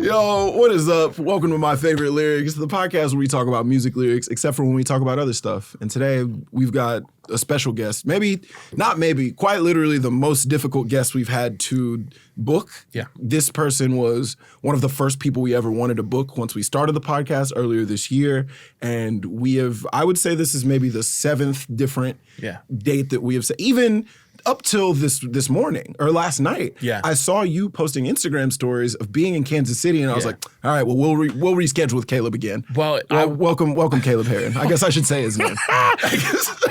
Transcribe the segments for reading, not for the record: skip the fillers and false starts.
Yo, what is up? Welcome to My Favorite Lyrics, the podcast where we talk about music lyrics, except for when we talk about other stuff. And today we've got a special guest. Quite literally the most difficult guest we've had to book. Yeah. This person was one of the first people we ever wanted to book once we started the podcast earlier this year. And I would say this is maybe the 7th different date that we have said, even up till this morning or last night. Yeah. I saw you posting Instagram stories of being in Kansas City, and I was like, all right, well, we'll reschedule with Caleb again. Well, welcome Caleb Hearon. I guess I should say his name.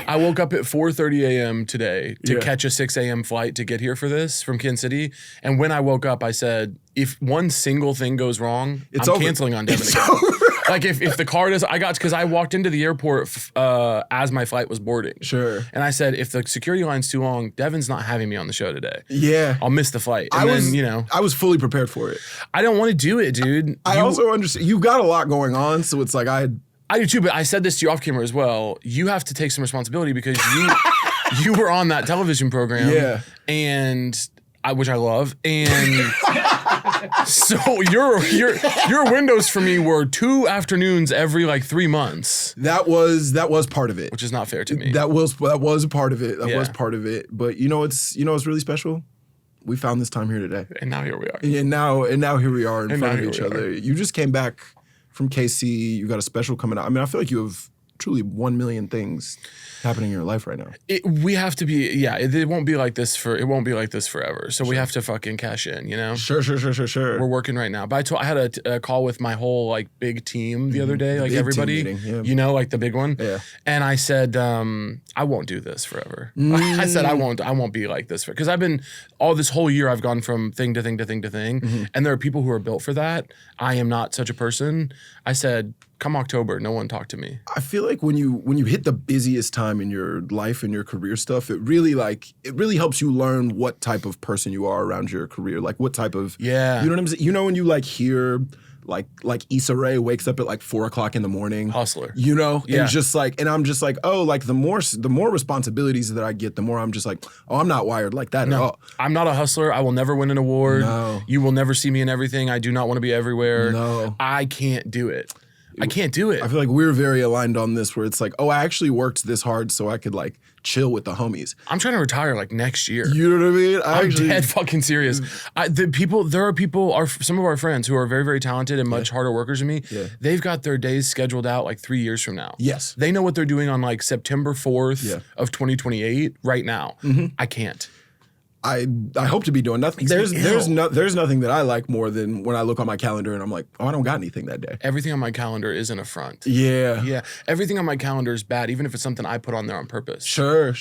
I woke up at 4:30 a.m. today to catch a 6 a.m. flight to get here for this from Kansas City. And when I woke up, I said, if one single thing goes wrong, I'm canceling on Devon again. Like if the car doesn't, because I walked into the airport as my flight was boarding. Sure. And I said, if the security line's too long, Devon's not having me on the show today. Yeah. I'll miss the flight. I was fully prepared for it. I don't want to do it, dude. I also understand. You've got a lot going on, so it's like I do too, but I said this to you off camera as well. You have to take some responsibility because you were on that television program. Yeah. And which I love. And so your windows for me were 2 afternoons every like 3 months. That was part of it. Which is not fair to me. That was part of it. That was part of it. But it's really special? We found this time here today. And now here we are. And now here we are in front of each other. You just came back from KC. You got a special coming out. I mean, I feel like you have truly 1 million things happening in your life right now. We have to be, it won't be like this forever. So we have to fucking cash in, you know? Sure. We're working right now. But I had a call with my whole like big team the other day, like big everybody, you know, like the big one. Yeah. And I said, I won't do this forever. I said, I won't be like this because I've been this whole year I've gone from thing to thing to thing to thing. Mm-hmm. And there are people who are built for that. I am not such a person. I said, come October, no one talk to me. I feel like when you hit the busiest time in your life and your career stuff, it really helps you learn what type of person you are around your career. Like what type of you know what I'm saying? You know when you like hear like Issa Rae wakes up at like 4 o'clock in the morning. Hustler. You know? Yeah. And I'm just like, oh, like the more responsibilities that I get, the more I'm just like, oh, I'm not wired like that at all. I'm not a hustler. I will never win an award. No. You will never see me in everything. I do not want to be everywhere. No. I can't do it. I can't do it. I feel like we're very aligned on this where it's like, oh, I actually worked this hard so I could like chill with the homies. I'm trying to retire like next year. You know what I mean? I'm dead fucking serious. There are some of our friends who are very, very talented and much harder workers than me. Yeah. They've got their days scheduled out like 3 years from now. Yes. They know what they're doing on like September 4th of 2028 right now. Mm-hmm. I can't. I hope to be doing nothing. There's nothing that I like more than when I look on my calendar and I'm like, oh, I don't got anything that day. Everything on my calendar is an affront. Yeah. Yeah. Everything on my calendar is bad, even if it's something I put on there on purpose. Sure.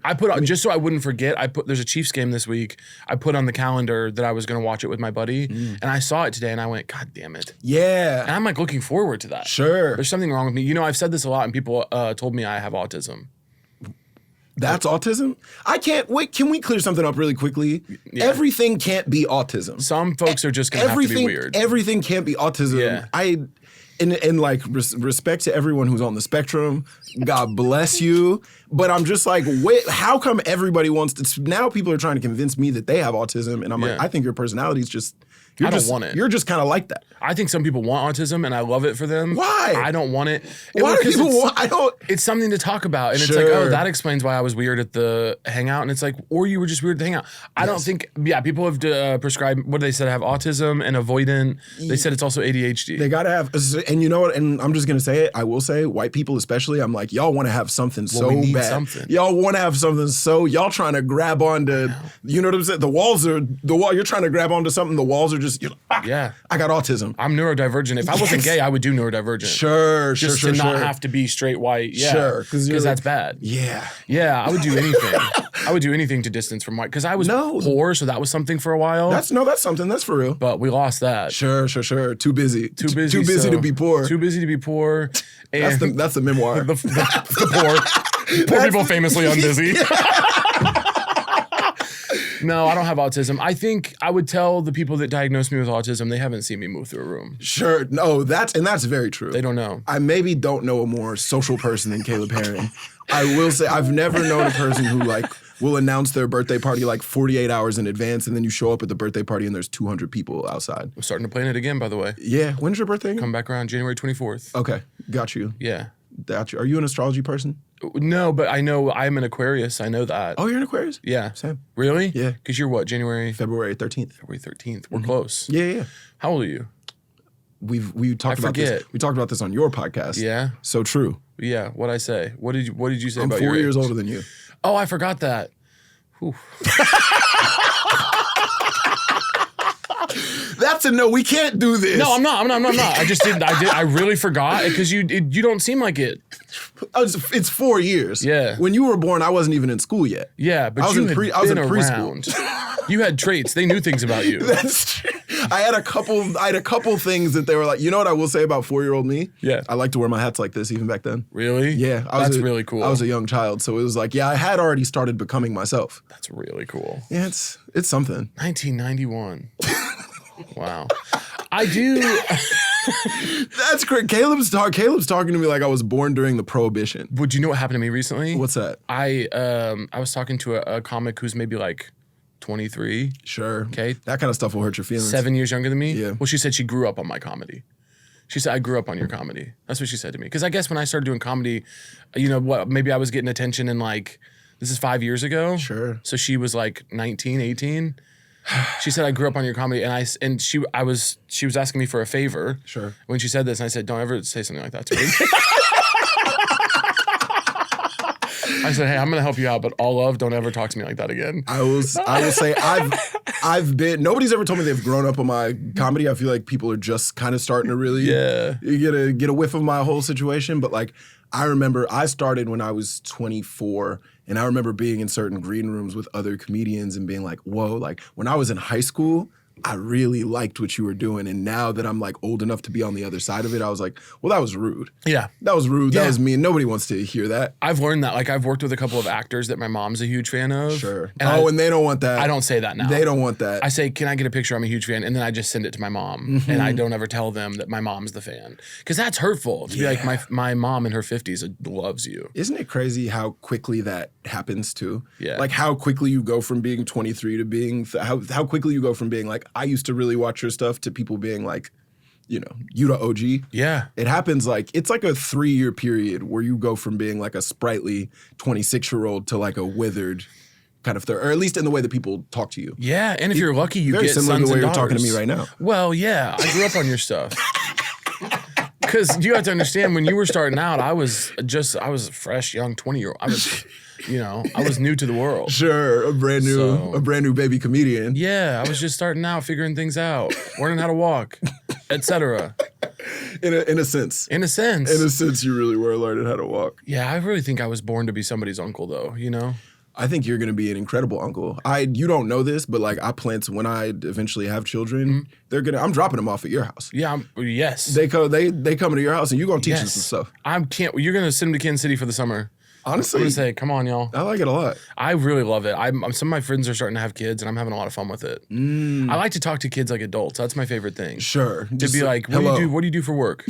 I put on, just so I wouldn't forget, there's a Chiefs game this week. I put on the calendar that I was going to watch it with my buddy, and I saw it today and I went, God damn it. Yeah. And I'm like looking forward to that. Sure. There's something wrong with me. You know, I've said this a lot and people told me I have autism. That's autism? Can we clear something up really quickly? Yeah. Everything can't be autism. Some folks are just going to have to be weird. Everything can't be autism. Yeah. And like respect to everyone who's on the spectrum, God bless you. But I'm just like, wait, how come everybody wants to, now people are trying to convince me that they have autism and I'm like, I think your personality is just, I don't want it. You're just kind of like that. I think some people want autism, and I love it for them. Why? I don't want it. Why do people want? It's something to talk about, and it's like, oh, that explains why I was weird at the hangout, and it's like, or you were just weird at the hangout. I don't think. Yeah, people have prescribed what they said have autism and avoidant. They said it's also ADHD. They gotta have, and you know what? And I'm just gonna say it. I will say, white people especially. I'm like, y'all want to have something so bad. Something. Y'all want to have something so. Y'all trying to grab onto. You know what I'm saying? The walls are the wall. You're trying to grab onto something. The walls are just. Yeah. I got autism. I'm neurodivergent. If I wasn't gay, I would do neurodivergent. Sure. Just to not have to be straight white. Yeah. Sure. Because that's bad. Yeah. Yeah, I would do anything. I would do anything to distance from white. Because I was poor, so that was something for a while. That's something. That's for real. But we lost that. Sure. Too busy to be poor. Too busy to be poor. And that's the memoir. the poor. Poor people famously unbusy. No, I don't have autism. I think I would tell the people that diagnosed me with autism, they haven't seen me move through a room. Sure. No, that's very true. They don't know. I maybe don't know a more social person than Caleb Hearon. I will say I've never known a person who like will announce their birthday party like 48 hours in advance, and then you show up at the birthday party and there's 200 people outside. I'm starting to plan it again, by the way. Yeah. When's your birthday again? Come back around January 24th. Okay. Got you. Yeah. Got you. Are you an astrology person? No, but I know I'm an Aquarius. I know that. Oh, you're an Aquarius? Yeah. Same. Really? Yeah. Because you're what, January? February 13th. February 13th. We're close. Yeah. How old are you? We talked about this. We talked about this on your podcast. Yeah. So true. Yeah. What'd I say? What did you say I'm about your 4 years age? older than you. Oh, I forgot that. Whew. That's a no. We can't do this. No, I'm not. I just didn't. I really forgot because you don't seem like it. It's 4 years. Yeah. When you were born, I wasn't even in school yet. Yeah, but I was you in had preschool. around. You had traits. They knew things about you. That's true. I had a couple things that they were like, you know what I will say about 4-year-old me? Yeah. I like to wear my hats like this even back then. Really? Yeah. That's really cool. I was a young child, so it was like, yeah, I had already started becoming myself. That's really cool. Yeah, it's something. 1991. Wow. I do. That's great. Caleb's talking to me like I was born during the Prohibition. Would you know what happened to me recently? What's that? I was talking to a comic who's maybe like 23. Sure. Okay. That kind of stuff will hurt your feelings. 7 years younger than me. Yeah. Well, she said she grew up on my comedy. She said, I grew up on your comedy. That's what she said to me. Because I guess when I started doing comedy, you know what, maybe I was getting attention in like, this is 5 years ago. Sure. So she was like 19, 18. She said, I grew up on your comedy. And she was asking me for a favor. Sure. When she said this, and I said, don't ever say something like that to me. I said, hey, I'm gonna help you out, but all love, don't ever talk to me like that again. I will say I've been, nobody's ever told me they've grown up on my comedy. I feel like people are just kind of starting to really get a whiff of my whole situation. But like, I remember I started when I was 24, and I remember being in certain green rooms with other comedians and being like, whoa, like when I was in high school, I really liked what you were doing. And now that I'm like old enough to be on the other side of it, I was like, well, that was rude. Yeah. That was rude. Yeah. That was mean. Nobody wants to hear that. I've learned that. Like, I've worked with a couple of actors that my mom's a huge fan of. Sure. And and they don't want that. I don't say that now. They don't want that. I say, can I get a picture? I'm a huge fan. And then I just send it to my mom. And I don't ever tell them that my mom's the fan. Because that's hurtful. To be like, my mom in her 50s loves you. Isn't it crazy how quickly that happens too? Yeah. Like how quickly you go from being 23 to being, how quickly you go from being like, I used to really watch your stuff to people being like, you know, you the OG. Yeah. It happens like, it's like a 3-year period where you go from being like a sprightly 26-year-old to like a withered kind of or at least in the way that people talk to you. Yeah. And if you're lucky, you very get similar sons to the way and you're talking to daughters. me right now. Well, yeah. I grew up on your stuff. Because you have to understand, when you were starting out, I was a fresh, young 20-year-old. I was new to the world. Sure, a brand new baby comedian. Yeah, I was just starting out, figuring things out, learning how to walk, etc. In a sense. In a sense. In a sense, you really were learning how to walk. Yeah, I really think I was born to be somebody's uncle, though, you know? I think you're going to be an incredible uncle. You don't know this, but like I plan to, when I eventually have children, I'm dropping them off at your house. Yeah, yes. They come to your house and you're going to teach them some stuff. You're going to send them to Kansas City for the summer. Honestly, I'm going to say, come on, y'all. I like it a lot. I really love it. Some of my friends are starting to have kids, and I'm having a lot of fun with it. I like to talk to kids like adults. That's my favorite thing. Sure. To be like, what do you do for work?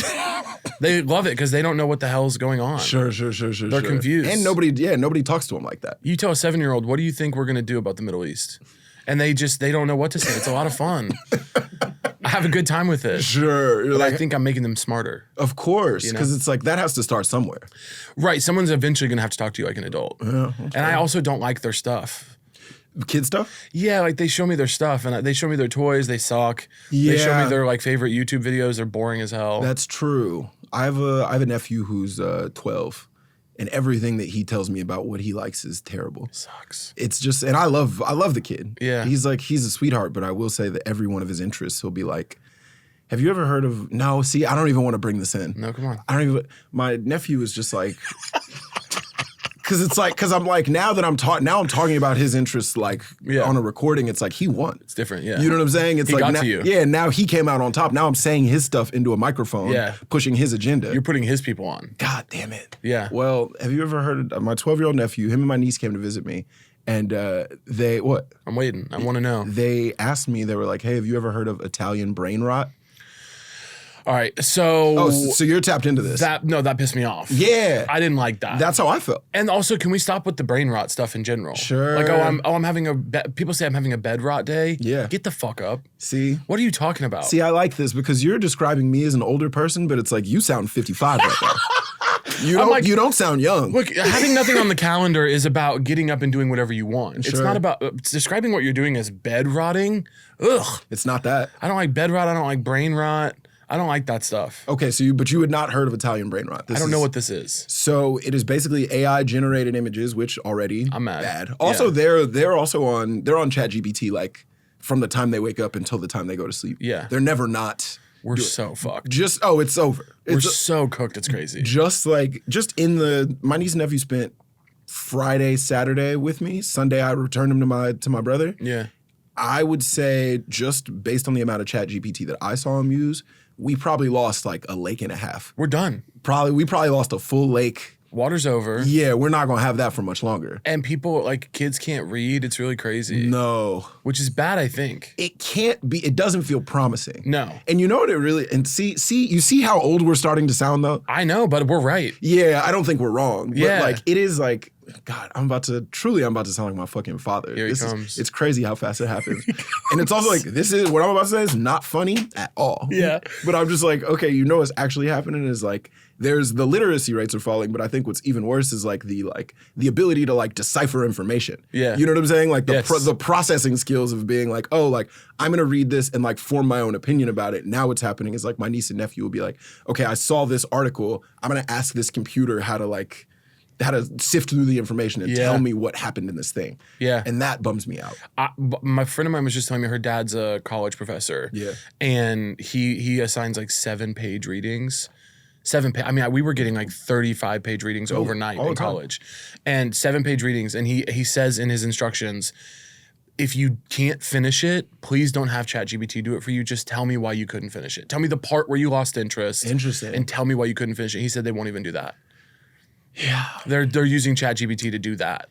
They love it because they don't know what the hell's going on. Sure. They're confused. And nobody talks to them like that. You tell a 7-year-old, what do you think we're going to do about the Middle East? And they don't know what to say. It's a lot of fun. I have a good time with it. Sure. But I think I'm making them smarter. Of course. Because it's like, that has to start somewhere. Right. Someone's eventually going to have to talk to you like an adult. Yeah, and I also don't like their stuff. Kid stuff? Yeah, like they show me their stuff and they show me their toys. They suck. Yeah. They show me their like favorite YouTube videos. They're boring as hell. That's true. I have a nephew who's 12. And everything that he tells me about what he likes is terrible. Sucks. It's just, and I love the kid. Yeah. He's a sweetheart, but I will say that every one of his interests, he'll be like, have you ever heard of, no, see, I don't even want to bring this in. No, come on. My nephew is just like, because I'm like, now I'm talking about his interests like on a recording, it's like he won. It's different, yeah. You know what I'm saying? It's he like got now, to you. Yeah, now he came out on top. Now I'm saying his stuff into a microphone, pushing his agenda. You're putting his people on. God damn it. Yeah. Well, have you ever heard of my 12-year-old nephew? Him and my niece came to visit me, and what? I'm waiting. I want to know. They asked me. They were like, "Hey, have you ever heard of Italian brain rot?" All right, so so you're tapped into this. That pissed me off. Yeah, I didn't like that. That's how I felt. And also, can we stop with the brain rot stuff in general? Sure. Like, I'm having people say I'm having a bed rot day. Yeah. Get the fuck up. See? What are you talking about? See, I like this because you're describing me as an older person, but it's like you sound 55 right now. You don't sound young. Look, having nothing on the calendar is about getting up and doing whatever you want. Sure. It's not about describing what you're doing as bed rotting. Ugh. It's not that. I don't like bed rot. I don't like brain rot. I don't like that stuff. Okay, but you had not heard of Italian brain rot. I don't know what this is. So it is basically AI generated images, which already I'm mad. Bad. Also, they're on ChatGPT like from the time they wake up until the time they go to sleep. Yeah, they're never not. We're so fucked. It's over. We're so cooked. It's crazy. My niece and nephew spent Friday, Saturday with me. Sunday, I returned them to my brother. Yeah. I would say just based on the amount of ChatGPT that I saw him use, we probably lost like a lake and a half. We're done. We probably lost a full lake. Water's over. Yeah, we're not gonna have that for much longer. And people, like, kids can't read. It's really crazy. No. Which is bad, I think. It can't be. It doesn't feel promising. No. And you know what it really, and you see how old we're starting to sound though? I know, but we're right. Yeah, I don't think we're wrong. Yeah. But like, it is like, God, I'm about to sound like my fucking father. Here he comes. It's crazy how fast it happens. And it's also like, what I'm about to say is not funny at all. Yeah. But I'm just like, okay, you know what's actually happening is like, there's the literacy rates are falling, but I think what's even worse is like the ability to like decipher information. Yeah. You know what I'm saying? Like Yes. the processing skills of being like, oh, like I'm gonna read this and like form my own opinion about it. Now what's happening is like my niece and nephew will be like, okay, I saw this article. I'm gonna ask this computer how to sift through the information and tell me what happened in this thing. Yeah. And that bums me out. My friend of mine was just telling me her dad's a college professor. Yeah. And he assigns like 7-page readings. I mean, we were getting like 35-page readings overnight in college. And 7-page readings. And he says in his instructions, if you can't finish it, please don't have ChatGPT do it for you. Just tell me why you couldn't finish it. Tell me the part where you lost interest. Interesting. And tell me why you couldn't finish it. He said they won't even do that. Yeah. They're using ChatGPT to do that.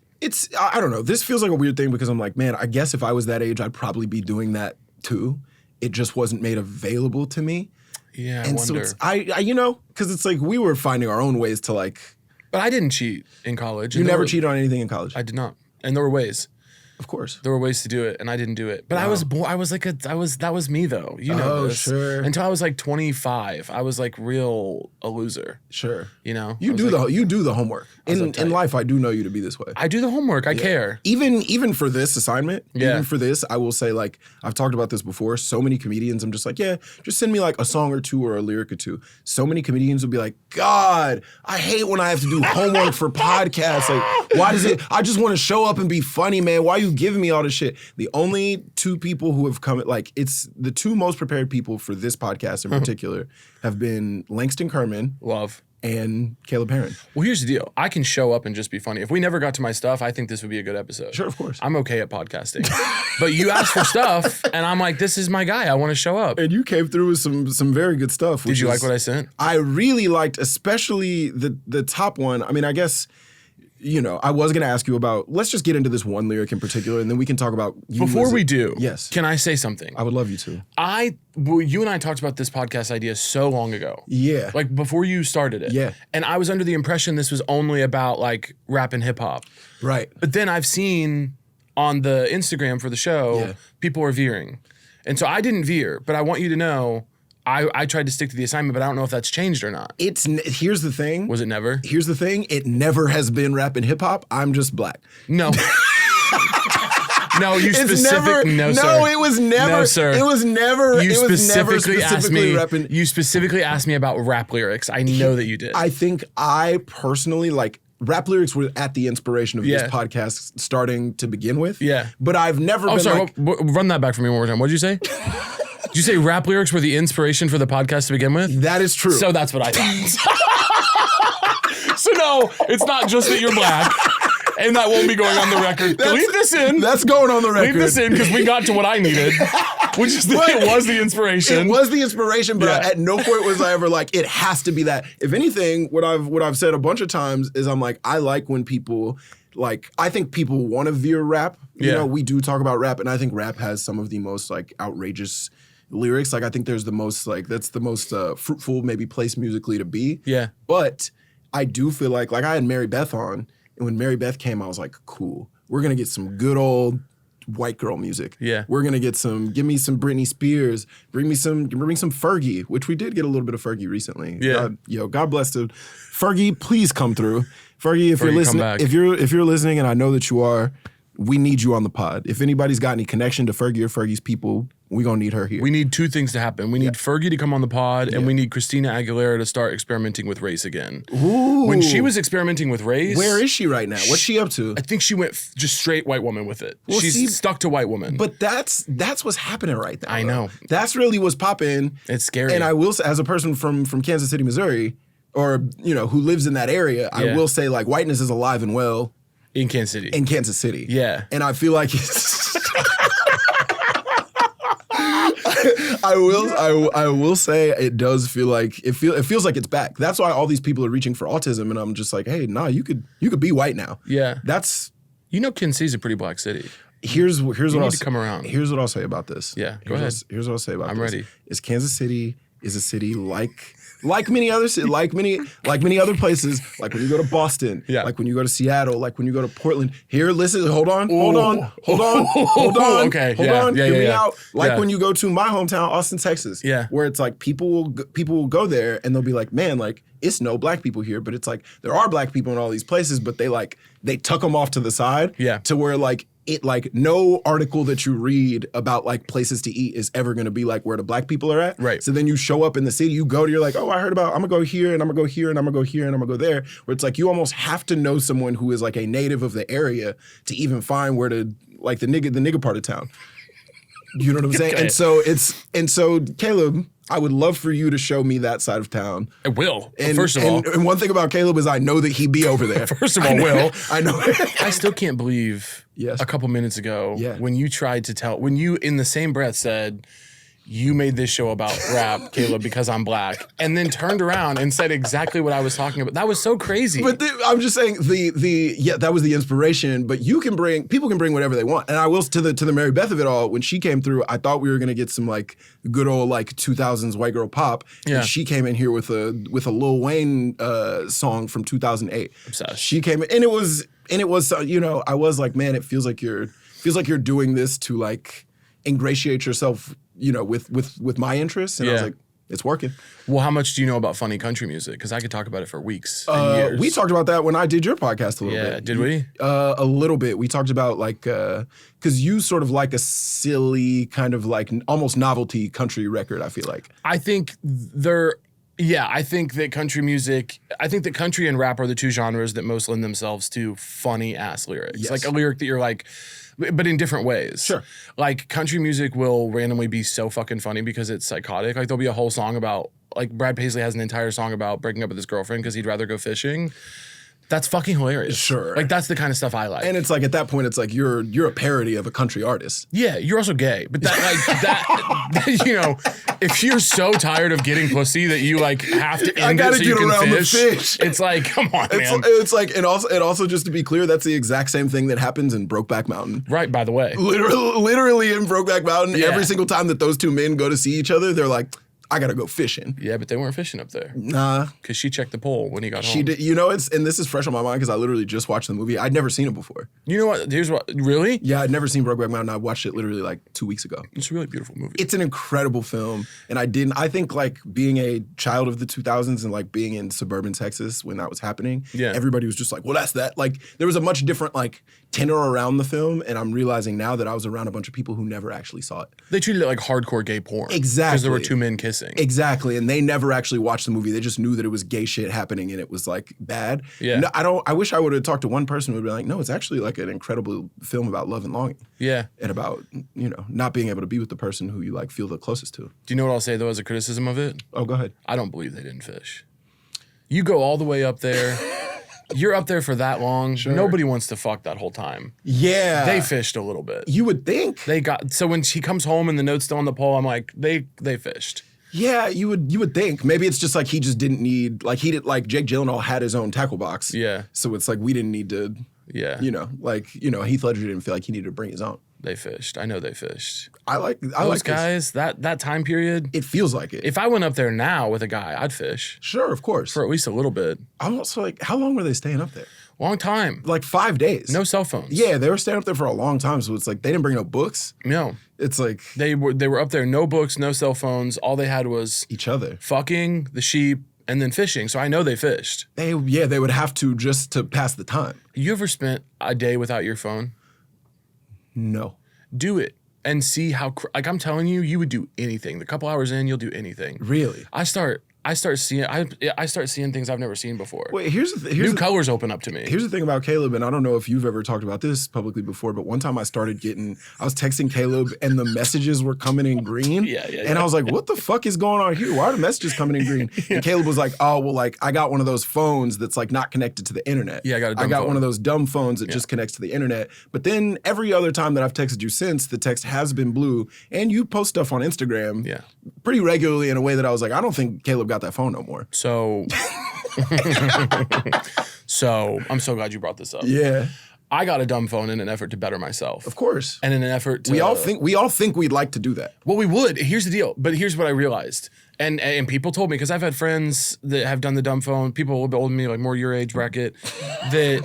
I don't know. This feels like a weird thing because I'm like, man, I guess if I was that age, I'd probably be doing that too. It just wasn't made available to me. Yeah, and I wonder. so it's, because it's like we were finding our own ways to like. But I didn't cheat in college. You never cheated on anything in college? I did not. And there were ways. Of course. There were ways to do it, and I didn't do it. But Wow. that was me though. You know this. Sure. Until I was like 25, I was like a loser. Sure. You know? You do the homework. In life, I do know you to be this way. I do the homework. I care. Even for this assignment, Yeah. even for this, I will say, like, I've talked about this before. So many comedians, I'm just like, yeah, just send me like a song or two or a lyric or two. So many comedians will be like, God, I hate when I have to do homework for podcasts. Like, why does it? I just want to show up and be funny, man. Why are you giving me all this shit? The only two people who have come, like, it's the two most prepared people for this podcast in particular have been Langston Kerman. Love. And Caleb Hearon. Well, here's the deal. I can show up and just be funny. If we never got to my stuff, I think this would be a good episode. Sure, of course. I'm okay at podcasting. But you asked for stuff, and I'm like, this is my guy. I want to show up. And you came through with some very good stuff. Did you like what I sent? I really liked, especially the top one. I mean, I guess, I was going to ask you about, let's just get into this one lyric in particular, and then we can talk about you. Before we do, yes. Can I say something? I would love you to. You and I talked about this podcast idea so long ago. Yeah. Like before you started it. Yeah. And I was under the impression this was only about like rap and hip hop. Right. But then I've seen on the Instagram for the show, people are veering. And so I didn't veer, but I want you to know I tried to stick to the assignment, but I don't know if that's changed or not. Here's the thing. Was it never? Here's the thing. It never has been rap and hip hop. I'm just black. No. No, you sir. No, it was never. No, sir. It was never. You specifically asked me. rapping. You specifically asked me about rap lyrics. I know that you did. I think I personally like. Rap lyrics were at the inspiration of this podcast starting to begin with. Yeah. But I've never been like... Run that back for me one more time. What did you say? Did you say rap lyrics were the inspiration for the podcast to begin with? That is true. So that's what I thought. So no, it's not just that you're black. And that won't be going on the record. Leave this in. That's going on the record. Leave this in because we got to what I needed, which is that it was the inspiration. It was the inspiration, but at no point was I ever like, it has to be that. If anything, what I've said a bunch of times is I'm like, I like when people, like, I think people want to veer rap. You know, we do talk about rap, and I think rap has some of the most like outrageous lyrics. Like I think there's the most that's the most fruitful maybe place musically to be. Yeah. But I do feel like I had Mary Beth on, and when Mary Beth came, I was like, cool. We're gonna get some good old white girl music. Yeah. We're gonna get give me some Britney Spears, bring some Fergie, which we did get a little bit of Fergie recently. Yeah. God bless the Fergie, please come through. Fergie, if you're listening, if you're listening, and I know that you are, we need you on the pod. If anybody's got any connection to Fergie or Fergie's people, we're gonna need her here. We need two things to happen. We need Fergie to come on the pod, and we need Christina Aguilera to start experimenting with race again. Ooh. When she was experimenting with race, where is she right now? What's she up to? I think she went just straight white woman with it. Well, she's stuck to white woman. But that's what's happening right now. I know. That's really what's popping. It's scary. And I will say, as a person from Kansas City, Missouri, or who lives in that area, I will say whiteness is alive and well in Kansas City. In Kansas City. Yeah. And I feel like I will say it does feel like it feels like it's back. That's why all these people are reaching for autism, and I'm just like, hey, nah, you could be white now. Yeah. That's Kansas City's a pretty black city. Here's what I'll come around. Here's what I'll say about this. Yeah, go ahead. Here's what I'll say about this. I'm ready. Is Kansas City is a city like many other other places, like when you go to Boston, like when you go to Seattle, like when you go to Portland. Here, listen, hold on. Okay, hear me out. Like when you go to my hometown, Austin, Texas, where it's like people will go there and they'll be like, man, like it's no black people here, but it's like there are black people in all these places, but they tuck them off to the side, to where no article that you read about places to eat is ever going to be where the black people are at. Right. So then you show up in the city, you're like, oh, I heard about, I'm gonna go here and I'm gonna go here and I'm gonna go here and I'm gonna go there. Where it's you almost have to know someone who is a native of the area to even find where to the nigga part of town. You know what I'm saying? Okay. And so Caleb, I would love for you to show me that side of town. I will. And, first of all. And one thing about Caleb is I know that he be over there. First of all, Will. I know. I still can't believe a couple minutes ago when you tried to when you in the same breath said, you made this show about rap, Caleb, because I'm black, and then turned around and said exactly what I was talking about. That was so crazy. But I'm just saying that was the inspiration. But people can bring whatever they want. And I will to the Mary Beth of it all. When she came through, I thought we were gonna get some good old 2000s white girl pop. Yeah. And she came in here with a Lil Wayne song from 2008. Obsessed. She came in, and it was I was like, man, it feels like you're doing this to ingratiate yourself, with my interests. And I was like, it's working. Well, how much do you know about funny country music? Because I could talk about it for weeks and years. We talked about that when I did your podcast a little bit. Yeah, did we? A little bit. We talked about because you sort of like a silly kind of almost novelty country record, I feel like. I think I think that country and rap are the two genres that most lend themselves to funny ass lyrics. Yes. A lyric that you're but in different ways. Sure. Country music will randomly be so fucking funny because it's psychotic. There'll be a whole song about, Brad Paisley has an entire song about breaking up with his girlfriend because he'd rather go fishing. That's fucking hilarious. Sure. That's the kind of stuff I like. And it's at that point, it's you're a parody of a country artist. Yeah, you're also gay. But if you're so tired of getting pussy that you have to end it so you can fish. It's come on, man. It's and also just to be clear, that's the exact same thing that happens in Brokeback Mountain. Right, by the way. Literally in Brokeback Mountain, every single time that those two men go to see each other, they're like, I gotta go fishing. Yeah, but they weren't fishing up there. Nah. Because she checked the pole when he got home. She did. And this is fresh on my mind because I literally just watched the movie. I'd never seen it before. You know what? Really? Yeah, I'd never seen Brokeback Mountain. I watched it literally 2 weeks ago. It's a really beautiful movie. It's an incredible film. And I think being a child of the 2000s and being in suburban Texas when that was happening, everybody was just well, that's that. There was a much different tenor around the film. And I'm realizing now that I was around a bunch of people who never actually saw it. They treated it like hardcore gay porn. Exactly. Because there were two men kissing. Exactly. And they never actually watched the movie. They just knew that it was gay shit happening and it was bad. Yeah. No, I wish I would have talked to one person who would be like, no, it's actually an incredible film about love and longing. Yeah. And about, not being able to be with the person who you feel the closest to. Do you know what I'll say though as a criticism of it? Oh, go ahead. I don't believe they didn't fish. You go all the way up there. You're up there for that long. Sure. Nobody wants to fuck that whole time. Yeah. They fished a little bit. You would think. So when she comes home and the note's still on the pole, I'm like, they fished. Yeah, you would think. Maybe it's just he just didn't need Jake Gyllenhaal had his own tackle box. Yeah. So it's we didn't need to. Yeah. Heath Ledger didn't feel like he needed to bring his own. They fished. I know they fished. I like those guys. That time period. It feels like it. If I went up there now with a guy, I'd fish. Sure, of course. For at least a little bit. I'm also like, how long were they staying up there? Long time. Like 5 days. No cell phones. Yeah, they were staying up there for a long time. So it's like they didn't bring no books. No. It's like they were up there, no books, no cell phones. All they had was each other. Fucking, the sheep, and then fishing. So I know they fished. They would have to just to pass the time. You ever spent a day without your phone? No. Do it and see how, like I'm telling you, you would do anything. The couple hours in, you'll do anything. Really? I start seeing things I've never seen before. Wait, here's new colors open up to me. Here's the thing about Caleb, and I don't know if you've ever talked about this publicly before, but one time I was texting Caleb and the messages were coming in green. And I was like, what the fuck is going on here? Why are the messages coming in green? And Caleb was like, oh, well, like I got one of those phones that's like not connected to the internet. Yeah, I got one of those dumb phones that just connects to the internet. But then every other time that I've texted you since, the text has been blue, and you post stuff on Instagram pretty regularly in a way that I was like, I don't think Caleb got that phone no more. So, I'm so glad you brought this up. Yeah. I got a dumb phone in an effort to better myself. Of course. And in an effort to... We all think we'd like to do that. Well, we would. Here's the deal. But here's what I realized. And people told me, because I've had friends that have done the dumb phone, people a little bit older than me, like more your age bracket, that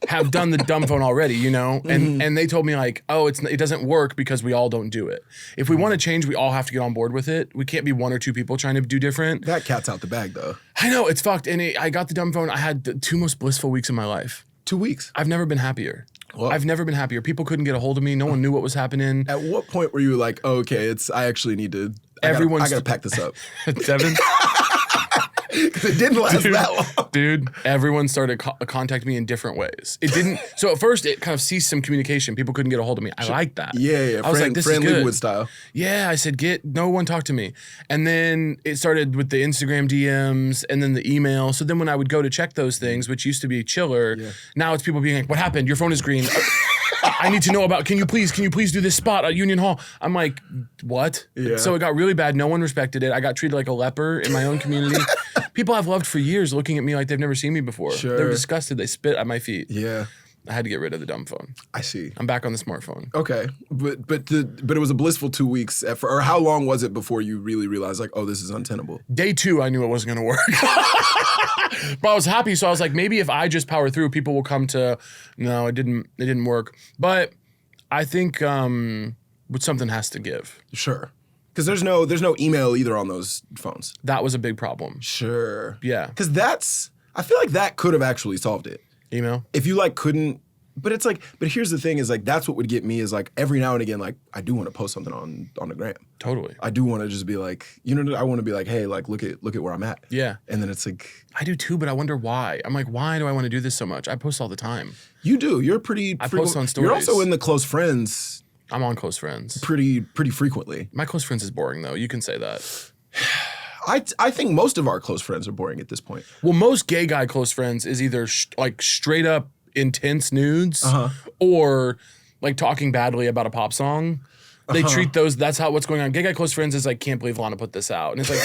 have done the dumb phone already, you know? And they told me like, oh, it doesn't work because we all don't do it. If we want to change, we all have to get on board with it. We can't be one or two people trying to do different. That cat's out the bag, though. I know, it's fucked. And I got the dumb phone. I had the 2 most blissful weeks of my life. 2 weeks? I've never been happier. Well, I've never been happier. People couldn't get a hold of me. No one knew what was happening. At what point were you like, oh, okay, I actually need to, I gotta pack this up. Devon? Because it didn't last that long. Dude, everyone started contacting me in different ways. It didn't, so at first it kind of ceased some communication. People couldn't get a hold of me. I like that. Yeah. I was like, this is good. Leawood style. Yeah, I said, no one talk to me. And then it started with the Instagram DMs and then the email. So then when I would go to check those things, which used to be chiller, now it's people being like, what happened? Your phone is green. I need to know about, can you please do this spot at Union Hall? I'm like, what? Yeah. So it got really bad. No one respected it. I got treated like a leper in my own community. People I've loved for years looking at me like they've never seen me before. Sure. They're disgusted. They spit at my feet. Yeah. I had to get rid of the dumb phone. I see. I'm back on the smartphone. Okay. But it was a blissful 2 weeks. Or how long was it before you really realized like, oh, this is untenable? Day 2, I knew it wasn't going to work. But I was happy. So I was like, maybe if I just power through, people will come to, no, it didn't work. But I think something has to give. Sure. Because there's no email either on those phones. That was a big problem. Sure. Yeah. Because I feel like that could have actually solved it. Email? If you like couldn't, but it's like, but here's the thing is like, that's what would get me is like every now and again, like I do want to post something on the gram. Totally. I do want to just be like, I want to be like, hey, like look at where I'm at. Yeah. And then it's like. I do too, but I wonder why. I'm like, why do I want to do this so much? I post all the time. You do. You're pretty. I post on stories. You're also in the close friends. I'm on close friends. Pretty frequently. My close friends is boring though. You can say that. I think most of our close friends are boring at this point. Well, most gay guy close friends is either like straight up intense nudes or like talking badly about a pop song. They treat those, that's what's going on. Gay guy close friends is like, can't believe Lana put this out. And it's like,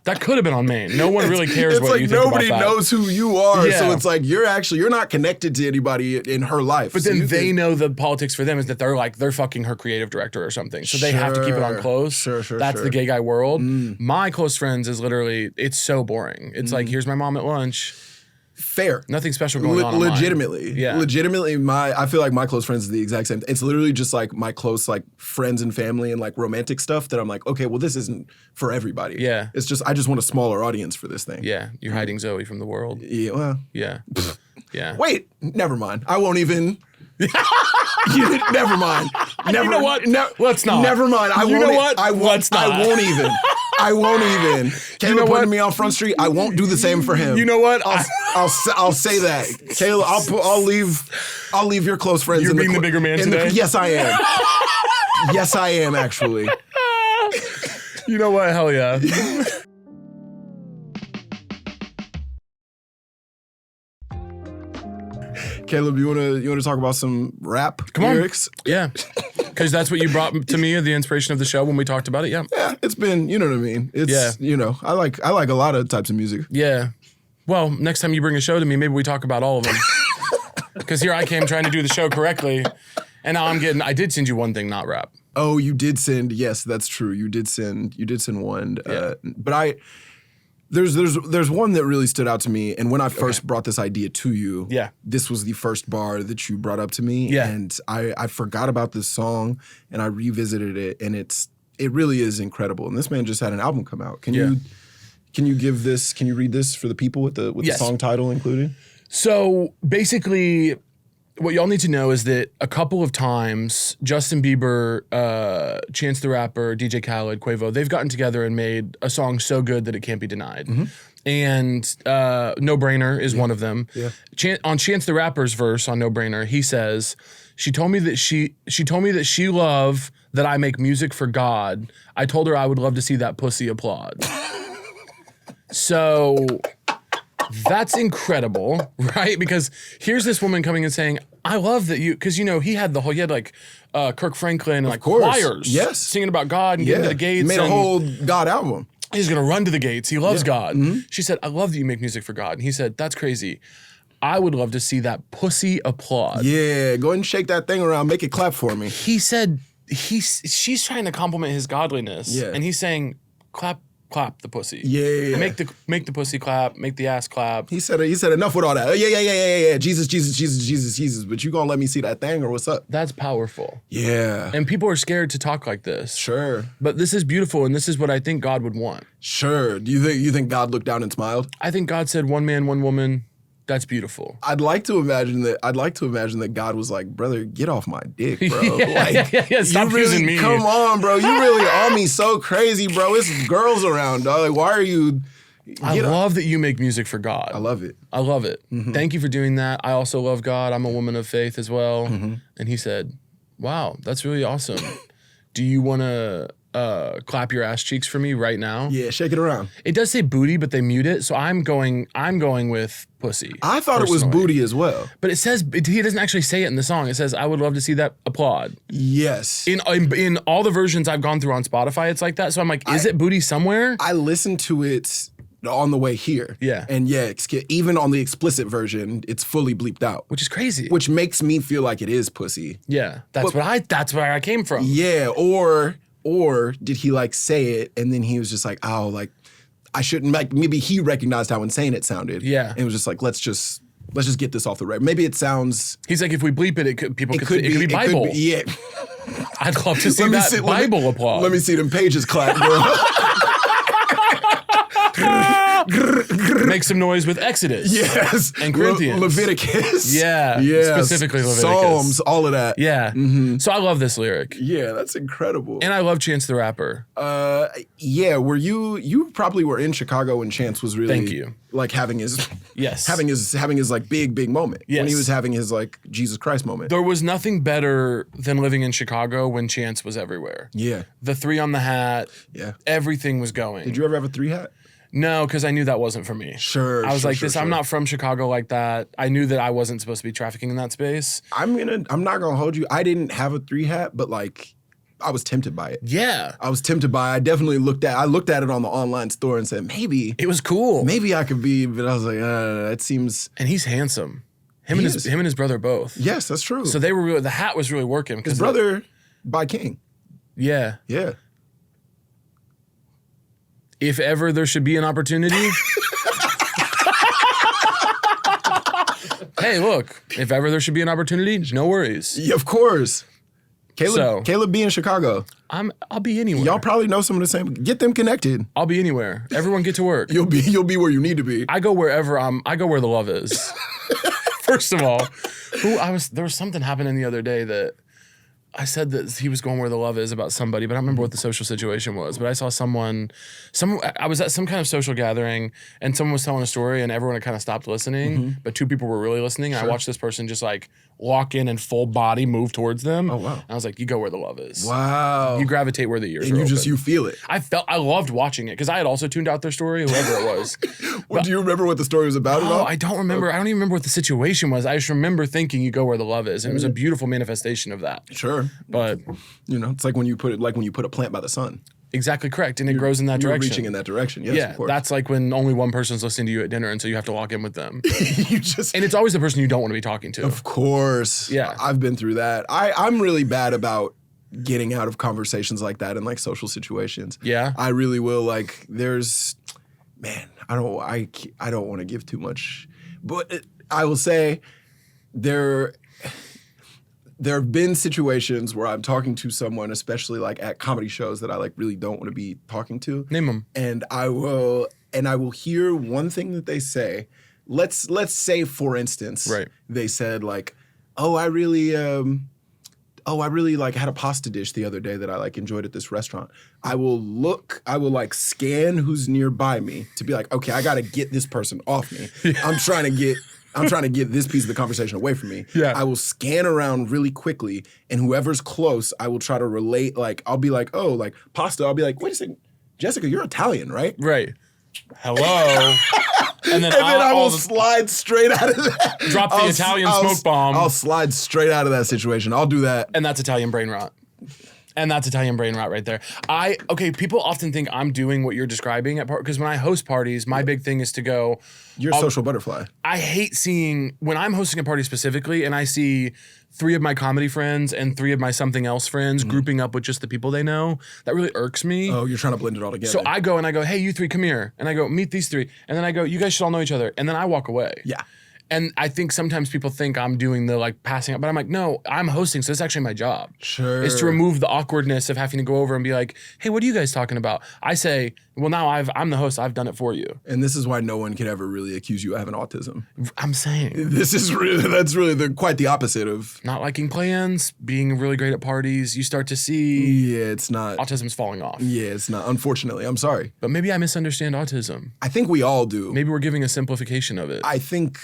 that could have been on Maine. No one really cares what you think about that. It's like nobody knows who you are. Yeah. So it's like, you're not connected to anybody in her life. But then they know the politics for them is that they're fucking her creative director or something. So they have to keep it on close. Sure. That's the gay guy world. My close friends is literally, it's so boring. It's like, here's my mom at lunch. Fair. Nothing special going on. Legitimately. Yeah. Legitimately, I feel like my close friends is the exact same. It's literally just like my close like friends and family and like romantic stuff that I'm like, okay, well this isn't for everybody. Yeah. It's just, I just want a smaller audience for this thing. Yeah. You're hiding Zoe from the world. Yeah. Well. Yeah. Yeah. Wait, never mind. I won't even. Never mind. Never, you know what? Let's not. Never mind. You know what? Let's not. I won't even. I won't even. Caleb putting me on Front Street. I won't do the same for him. You know what? I'll say that. Caleb, I'll leave your close friends. You're being the bigger man today? Yes, I am. Yes, I am actually. You know what? Hell yeah. Caleb, you wanna talk about some rap lyrics? Yeah. Because that's what you brought to me, the inspiration of the show when we talked about it. Yeah. Yeah, it's been, you know what I mean? It's, I like a lot of types of music. Yeah. Well, next time you bring a show to me, maybe we talk about all of them. Because here I came trying to do the show correctly, And now I did send you one thing, not rap. Oh, you did send. Yes, that's true. You did send one. Yeah. But there's one that really stood out to me. And when I first brought this idea to you, this was the first bar that you brought up to me. Yeah. And I forgot about this song and I revisited it, and it really is incredible. And this man just had an album come out. Can you read this for the people with the song title included? So basically, what y'all need to know is that a couple of times, Justin Bieber, Chance the Rapper, DJ Khaled, Quavo, they've gotten together and made a song so good that it can't be denied. And No Brainer is one of them. Yeah. On Chance the Rapper's verse on No Brainer, he says, she told me that she loved that I make music for God. I told her I would love to see that pussy applaud. So that's incredible, right? Because here's this woman coming and saying, I love that you, because he had like Kirk Franklin and like choirs singing about God and getting to the gates. He made a whole God album. He's gonna run to the gates. He loves God. She said, I love that you make music for God. And he said, that's crazy. I would love to see that pussy applaud. Yeah, go ahead and shake that thing around, make it clap for me. He said, she's trying to compliment his godliness. Yeah. And he's saying, clap the pussy. Yeah. Make the pussy clap, make the ass clap. He said enough with all that. Yeah. Jesus. But you gonna let me see that thing or what's up? That's powerful. Yeah. And people are scared to talk like this. Sure. But this is beautiful, and this is what I think God would want. Sure. Do you think God looked down and smiled? I think God said, one man, one woman. That's beautiful. I'd like to imagine that God was like, brother, get off my dick, bro. Stop using me. Come on, bro. You really on me so crazy, bro. It's girls around, dog. Like, why are you? I love that you make music for God. I love it. Thank you for doing that. I also love God. I'm a woman of faith as well. And he said, wow, that's really awesome. Do you want to clap your ass cheeks for me right now? Yeah, shake it around. It does say booty, but they mute it, so I'm going with pussy. I thought it was booty as well. But it says, he doesn't actually say it in the song. It says, I would love to see that applaud. Yes. In all the versions I've gone through on Spotify, it's like that. So I'm like, is it booty somewhere? I listened to it on the way here. Yeah. And even on the explicit version, it's fully bleeped out. Which is crazy. Which makes me feel like it is pussy. Yeah. That's where I came from. Yeah, or did he like say it and then he was just like, oh, like I shouldn't, like maybe he recognized how insane it sounded. Yeah. And it was just like, let's just get this off the record. Maybe it sounds. He's like, if we bleep it, it could be Bible. Yeah. I'd love to see that Bible applause. Let me see them pages clap, bro. Make some noise with Exodus. Yes. And Corinthians. Leviticus. Yeah. Specifically Leviticus. Psalms, all of that. Yeah. So I love this lyric. Yeah, that's incredible. And I love Chance the Rapper. Yeah, you probably were in Chicago when Chance was really Thank you. Like having his having his like big moment. Yes. When he was having his like Jesus Christ moment. There was nothing better than living in Chicago when Chance was everywhere. Yeah. The 3 on the hat. Yeah. Everything was going. Did you ever have a 3 hat? No, because I knew that wasn't for me. Sure. I was I'm not from Chicago like that. I knew that I wasn't supposed to be trafficking in that space. I'm not gonna hold you. I didn't have a 3 hat, but like I was tempted by it. Yeah. I was tempted by it. I definitely looked at it on the online store and said, maybe. It was cool. Maybe I could be, but I was like, that seems. And he's handsome. Him and his brother both. Yes, that's true. So they were the hat was really working. His brother by King. Yeah. Yeah. If ever there should be an opportunity. Hey, look. If ever there should be an opportunity, no worries. Yeah, of course. Caleb be in Chicago. I'll be anywhere. Y'all probably know some of the same. Get them connected. I'll be anywhere. Everyone get to work. You'll be where you need to be. I go wherever I go where the love is. First of all, there was something happening the other day that I said that he was going where the love is about somebody, but I don't remember what the social situation was. But I saw I was at some kind of social gathering and someone was telling a story and everyone had kind of stopped listening, but 2 people were really listening. Sure. I watched this person just like walk in and full body move towards them. Oh, wow. And I was like, you go where the love is. Wow. You gravitate where the ears are open. You feel it. I loved watching it because I had also tuned out their story, whoever it was. Do you remember what the story was about at all? I don't remember. Okay. I don't even remember what the situation was. I just remember thinking you go where the love is. And it was a beautiful manifestation of that. Sure. But it's like when you put a plant by the sun. Exactly correct. And it grows in that direction. Reaching in that direction. Yes, of course. That's like when only one person's listening to you at dinner, and so you have to walk in with them. And it's always the person you don't want to be talking to. Of course. Yeah. I've been through that. I'm really bad about getting out of conversations like that in like social situations. Yeah. I really will. Like I don't want to give too much, but I will say there have been situations where I'm talking to someone, especially like at comedy shows that I like really don't want to be talking to. Name them. And I will hear one thing that they say. Let's say, for instance, right. They said like, I really like had a pasta dish the other day that I like enjoyed at this restaurant. I will like scan who's nearby me to be like, okay, I got to get this person off me. Yeah. I'm trying to get this piece of the conversation away from me. Yeah. I will scan around really quickly, and whoever's close, I will try to relate. Like, I'll be like, oh, like pasta. I'll be like, wait a second, Jessica, you're Italian, right? Right. Hello. And then I will slide straight out of that. Drop the Italian smoke bomb. I'll slide straight out of that situation. I'll do that. And that's Italian brain rot. And that's Italian brain rot right there. People often think I'm doing what you're describing at because when I host parties, my big thing is to go. You're a social butterfly. I hate seeing when I'm hosting a party specifically, and I see 3 of my comedy friends and 3 of my something else friends grouping up with just the people they know. That really irks me. Oh, you're trying to blend it all together. So I go, hey, you 3, come here, and I go meet these 3, and then I go, you guys should all know each other, and then I walk away. Yeah. And I think sometimes people think I'm doing the like passing up, but I'm like, no, I'm hosting, so it's actually my job. Sure. Is to remove the awkwardness of having to go over and be like, hey, what are you guys talking about? I say, well, now I'm the host, I've done it for you. And this is why no one can ever really accuse you of having autism. I'm saying. That's really quite the opposite of. Not liking plans, being really great at parties, you start to see. Yeah, it's not. Autism's falling off. Yeah, it's not. Unfortunately, I'm sorry. But maybe I misunderstand autism. I think we all do. Maybe we're giving a simplification of it. I think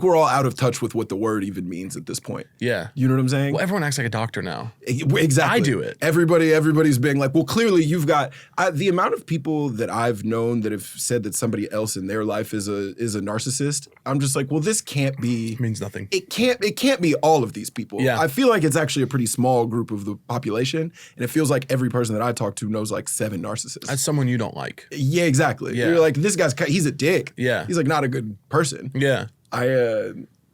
we're all out of touch with what the word even means at this point. Yeah. You know what I'm saying? Well, everyone acts like a doctor now. Exactly. I do it. Everybody's being like, well, clearly you've got the amount of people that I've known that have said that somebody else in their life is a narcissist. I'm just like, well, this can't be. It means nothing. It can't be all of these people. Yeah. I feel like it's actually a pretty small group of the population, and it feels like every person that I talk to knows like 7 narcissists. That's someone you don't like. Yeah, exactly. Yeah. You're like, this guy's he's a dick. Yeah. He's like not a good person. Yeah.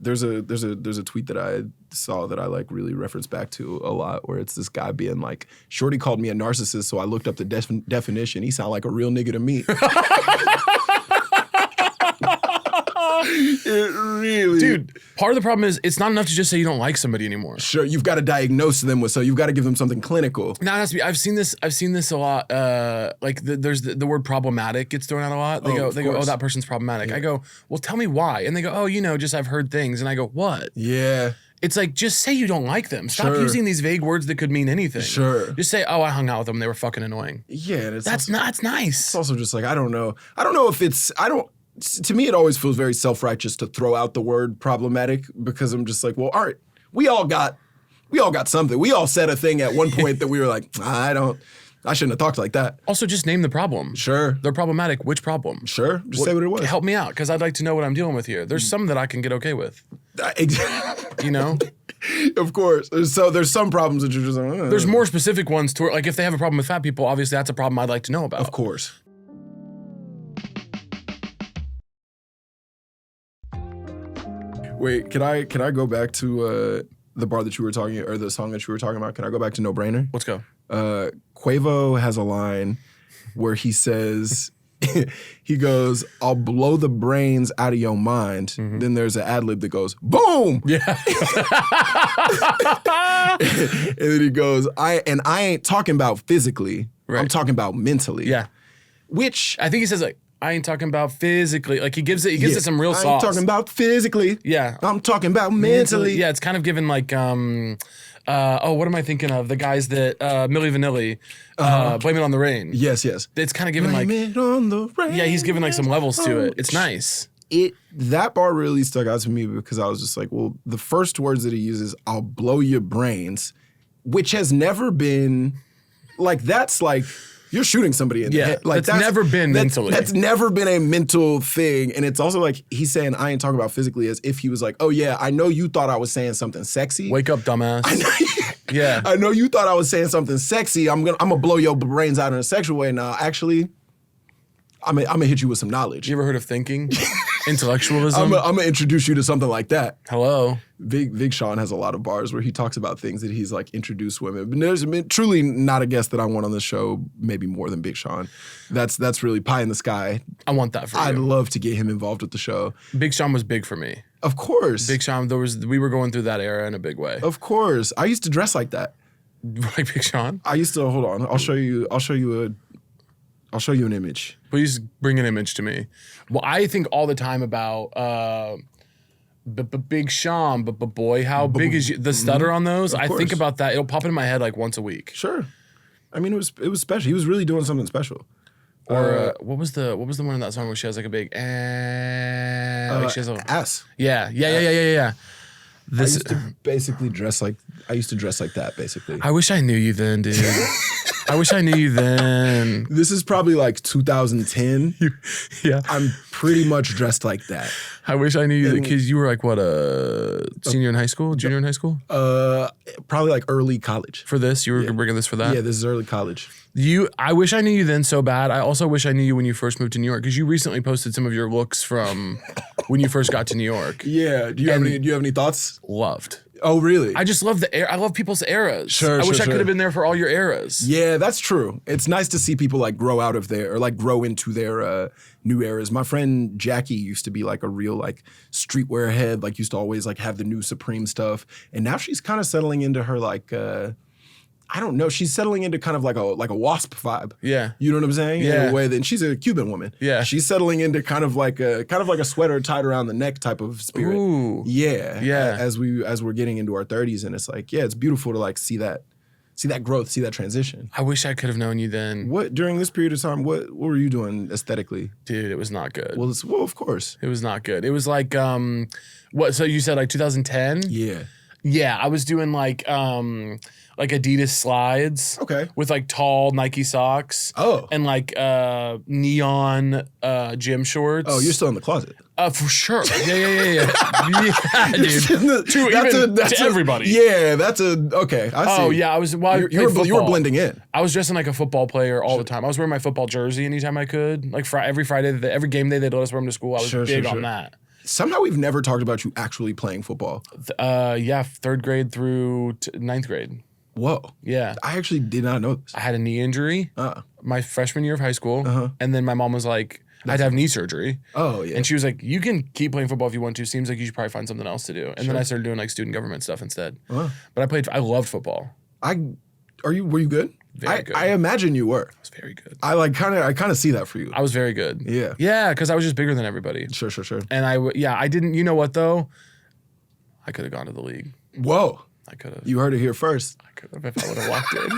There's a tweet that I saw that I like really reference back to a lot, where it's this guy being like, "Shorty called me a narcissist, so I looked up the definition. He sounded like a real nigga to me." It really, dude. Part of the problem is it's not enough to just say you don't like somebody anymore. Sure, you've got to diagnose them with, so you've got to give them something clinical. No, it has to be. I've seen this a lot. There's the word problematic gets thrown out a lot. They go, oh, that person's problematic. Yeah. I go, well, tell me why. And they go, oh, just I've heard things. And I go, what? Yeah. It's like, just say you don't like them. Stop using these vague words that could mean anything. Sure. Just say, oh, I hung out with them. They were fucking annoying. Yeah. And that's nice. It's also just like, I don't know if it's, to me, it always feels very self-righteous to throw out the word problematic, because I'm just like, well, all right, we all got something. We all said a thing at one point that we were like, I shouldn't have talked like that. Also, just name the problem. Sure. They're problematic. Which problem? Sure. Just say what it was. Help me out, because I'd like to know what I'm dealing with here. There's some that I can get okay with. Of course. So there's some problems that you're just like, There's more specific ones to like if they have a problem with fat people, obviously that's a problem I'd like to know about. Of course. Wait, can I go back to the bar that you were talking, or the song that you were talking about? Can I go back to No Brainer? Let's go. Quavo has a line where he says, he goes, "I'll blow the brains out of your mind." Mm-hmm. Then there's an ad lib that goes, "Boom!" Yeah. And then he goes, I ain't talking about physically. Right. I'm talking about mentally. Yeah. Which I think he says like, I ain't talking about physically. Like he gives it some real sauce. I ain't talking about physically. Yeah. I'm talking about mentally. Yeah, it's kind of given like, what am I thinking of? The guys that, Milli Vanilli, Blame It on the Rain. Yes. It's kind of given Blame it on the rain. Yeah, he's given like some levels to it. It's nice. That bar really stuck out to me because I was just like, well, the first words that he uses, "I'll blow your brains," which has never been, like, that's like, you're shooting somebody in the head. Like, that's never been mentally. That's never been a mental thing. And it's also like, he's saying, I ain't talking about physically, as if he was like, oh yeah, I know you thought I was saying something sexy. Wake up, dumbass. Yeah. I know you thought I was saying something sexy. I'm gonna blow your brains out in a sexual way. Now, actually, I'm gonna hit you with some knowledge. You ever heard of thinking? Intellectualism? I'm gonna introduce you to something like that. Hello. Big Sean has a lot of bars where he talks about things that he's like introduced women. But there's truly not a guest that I want on the show, maybe more than Big Sean. That's really pie in the sky. I want that for you. I'd love to get him involved with the show. Big Sean was big for me. Of course. Big Sean, we were going through that era in a big way. Of course. I used to dress like that. Like Big Sean? I used to, hold on. I'll show you an image. Please bring an image to me. Well, I think all the time about Big Sean, but boy, how big is the stutter on those? I think about that. It'll pop in my head like once a week. Sure. I mean, it was special. He was really doing something special. Or what was the one in that song where she has like a big like she has a ass. Yeah. I used to basically dress like that, basically. I wish I knew you then, dude. I wish I knew you then. This is probably like 2010. Yeah. I'm pretty much dressed like that. I wish I knew you because you were like what, senior in high school, junior in high school? Probably like early college. For this? You were bringing this for that? Yeah, this is early college. I wish I knew you then so bad. I also wish I knew you when you first moved to New York because you recently posted some of your looks from when you first got to New York. Yeah. Do you have any thoughts? Loved. Oh, really? I just love I love people's eras. Sure, I wish I sure. could have been there for all your eras. Yeah, that's true. It's nice to see people like grow out of their, or like grow into their new eras. My friend Jackie used to be like a real like streetwear head, like used to always like have the new Supreme stuff. And now she's kind of settling into her like, I don't know. She's settling into kind of like a WASP vibe. Yeah. You know what I'm saying? Yeah. In a way that, and she's a Cuban woman. Yeah. She's settling into kind of like a sweater tied around the neck type of spirit. Ooh. Yeah. Yeah. As we're getting into our 30s, and it's like, yeah, it's beautiful to like see that growth, see that transition. I wish I could have known you then. What during this period of time, what were you doing aesthetically? Dude, it was not good. Well, of course. It was not good. It was like what, so you said like 2010? Yeah. Yeah, I was doing like Adidas slides. Okay. With like tall Nike socks. Oh. And like neon gym shorts. Oh, you're still in the closet. For sure. Yeah. Yeah, dude. To everybody. Yeah, that's okay. I see. Oh yeah, I was. Well, you were blending in. I was dressing like a football player all the time. I was wearing my football jersey anytime I could. Like every Friday, every game day they'd let us wear them to school. I was big on that. Somehow we've never talked about you actually playing football. Yeah, 3rd grade through 9th grade. Whoa. Yeah. I actually did not know this. I had a knee injury my freshman year of high school. And then my mom was like, I had to have knee surgery. Oh, yeah. And she was like, you can keep playing football if you want to. Seems like you should probably find something else to do. And then I started doing like student government stuff instead. But I loved football. Were you good? Very good. I imagine you were. I was very good. I kind of see that for you. I was very good. Yeah. Yeah, because I was just bigger than everybody. Sure. And I didn't, you know what though? I could have gone to the league. Whoa. I could have. You heard it here first. I could have if I would have walked in.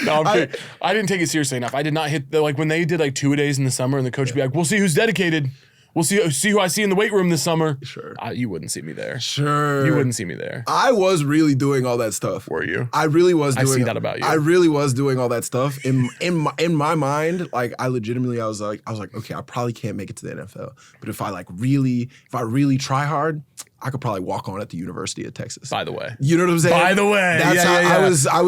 No, I'm kidding. I didn't take it seriously enough. I did not hit like when they did like 2-a-days in the summer and the coach would be like, we'll see who's dedicated. We'll see who I see in the weight room this summer. Sure. You wouldn't see me there. Sure. You wouldn't see me there. I was really doing all that stuff. Were you? I really was doing I see that about you. I really was doing all that stuff. In my mind, like I was like, okay, I probably can't make it to the NFL. But if I really try hard, I could probably walk on at the University of Texas. By the way. You know what I'm saying? By the way. That's how I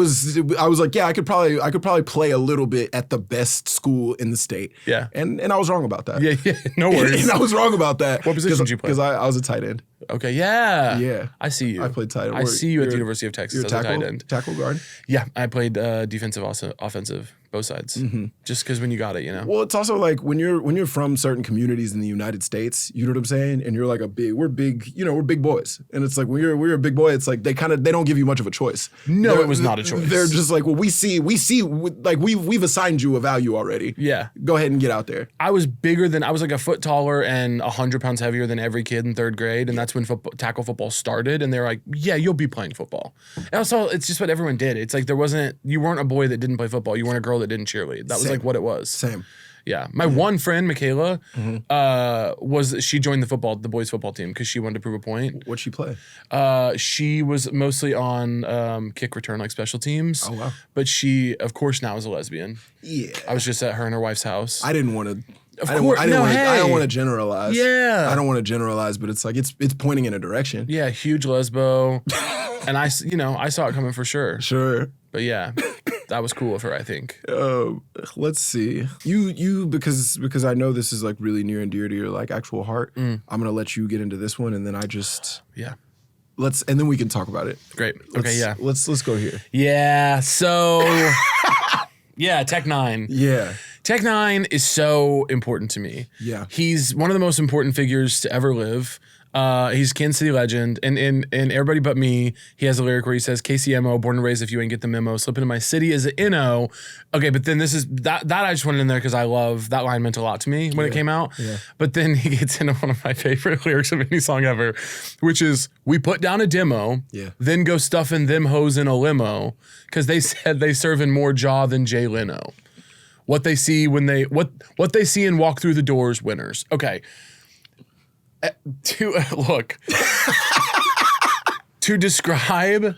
was like, yeah, I could probably play a little bit at the best school in the state. Yeah. And I was wrong about that. Yeah. No worries. And I was wrong about that. What position did you play? Because I was a tight end. Okay, yeah. Yeah. I see you. I played tight end. I see you at the University of Texas as a tight end. Tackle guard? Yeah, I played defensive, also offensive, both sides. Just because when you got it, you know? Well, it's also like when you're from certain communities in the United States, you know what I'm saying? And you're like we're big boys. And it's like when you're a big boy, it's like they don't give you much of a choice. No, it was not a choice. They're just like, well, we see like we've assigned you a value already. Yeah. Go ahead and get out there. I was like a foot taller and 100 pounds heavier than every kid in 3rd grade. And that's when tackle football started. And they were like, yeah, you'll be playing football. And also, it's just what everyone did. It's like you weren't a boy that didn't play football. You weren't a girl that didn't cheerlead. That was like what it was. Same. Yeah. My one friend, Michaela, she joined the boys football team because she wanted to prove a point. What'd she play? She was mostly on kick return, like special teams. Oh, wow. But she, of course, now is a lesbian. Yeah. I was just at her and her wife's house. I didn't want to. I don't want to generalize. Yeah. I don't want to generalize, but it's like it's pointing in a direction. Yeah, huge lesbo. And I saw it coming for sure. Sure. But yeah, that was cool of her, I think. Let's see. You because I know this is like really near and dear to your like actual heart. I'm gonna let you get into this one, and then and then we can talk about it. Great. Okay. Yeah. Let's go here. Yeah. So. Yeah, Tech Nine. Yeah. Tech Nine is so important to me. Yeah. He's one of the most important figures to ever live. He's a Kansas City legend. And in Everybody But Me, he has a lyric where he says, KCMO, born and raised if you ain't get the memo, slip into my city as an NO. Okay, but then this is, that I just went in there because I love, that line meant a lot to me when it came out. Yeah. But then he gets into one of my favorite lyrics of any song ever, which is, we put down a demo, then go stuffing them hoes in a limo, because they said they serving more jaw than Jay Leno. What they see when they, what they see and walk through the doors, winners. Okay. To describe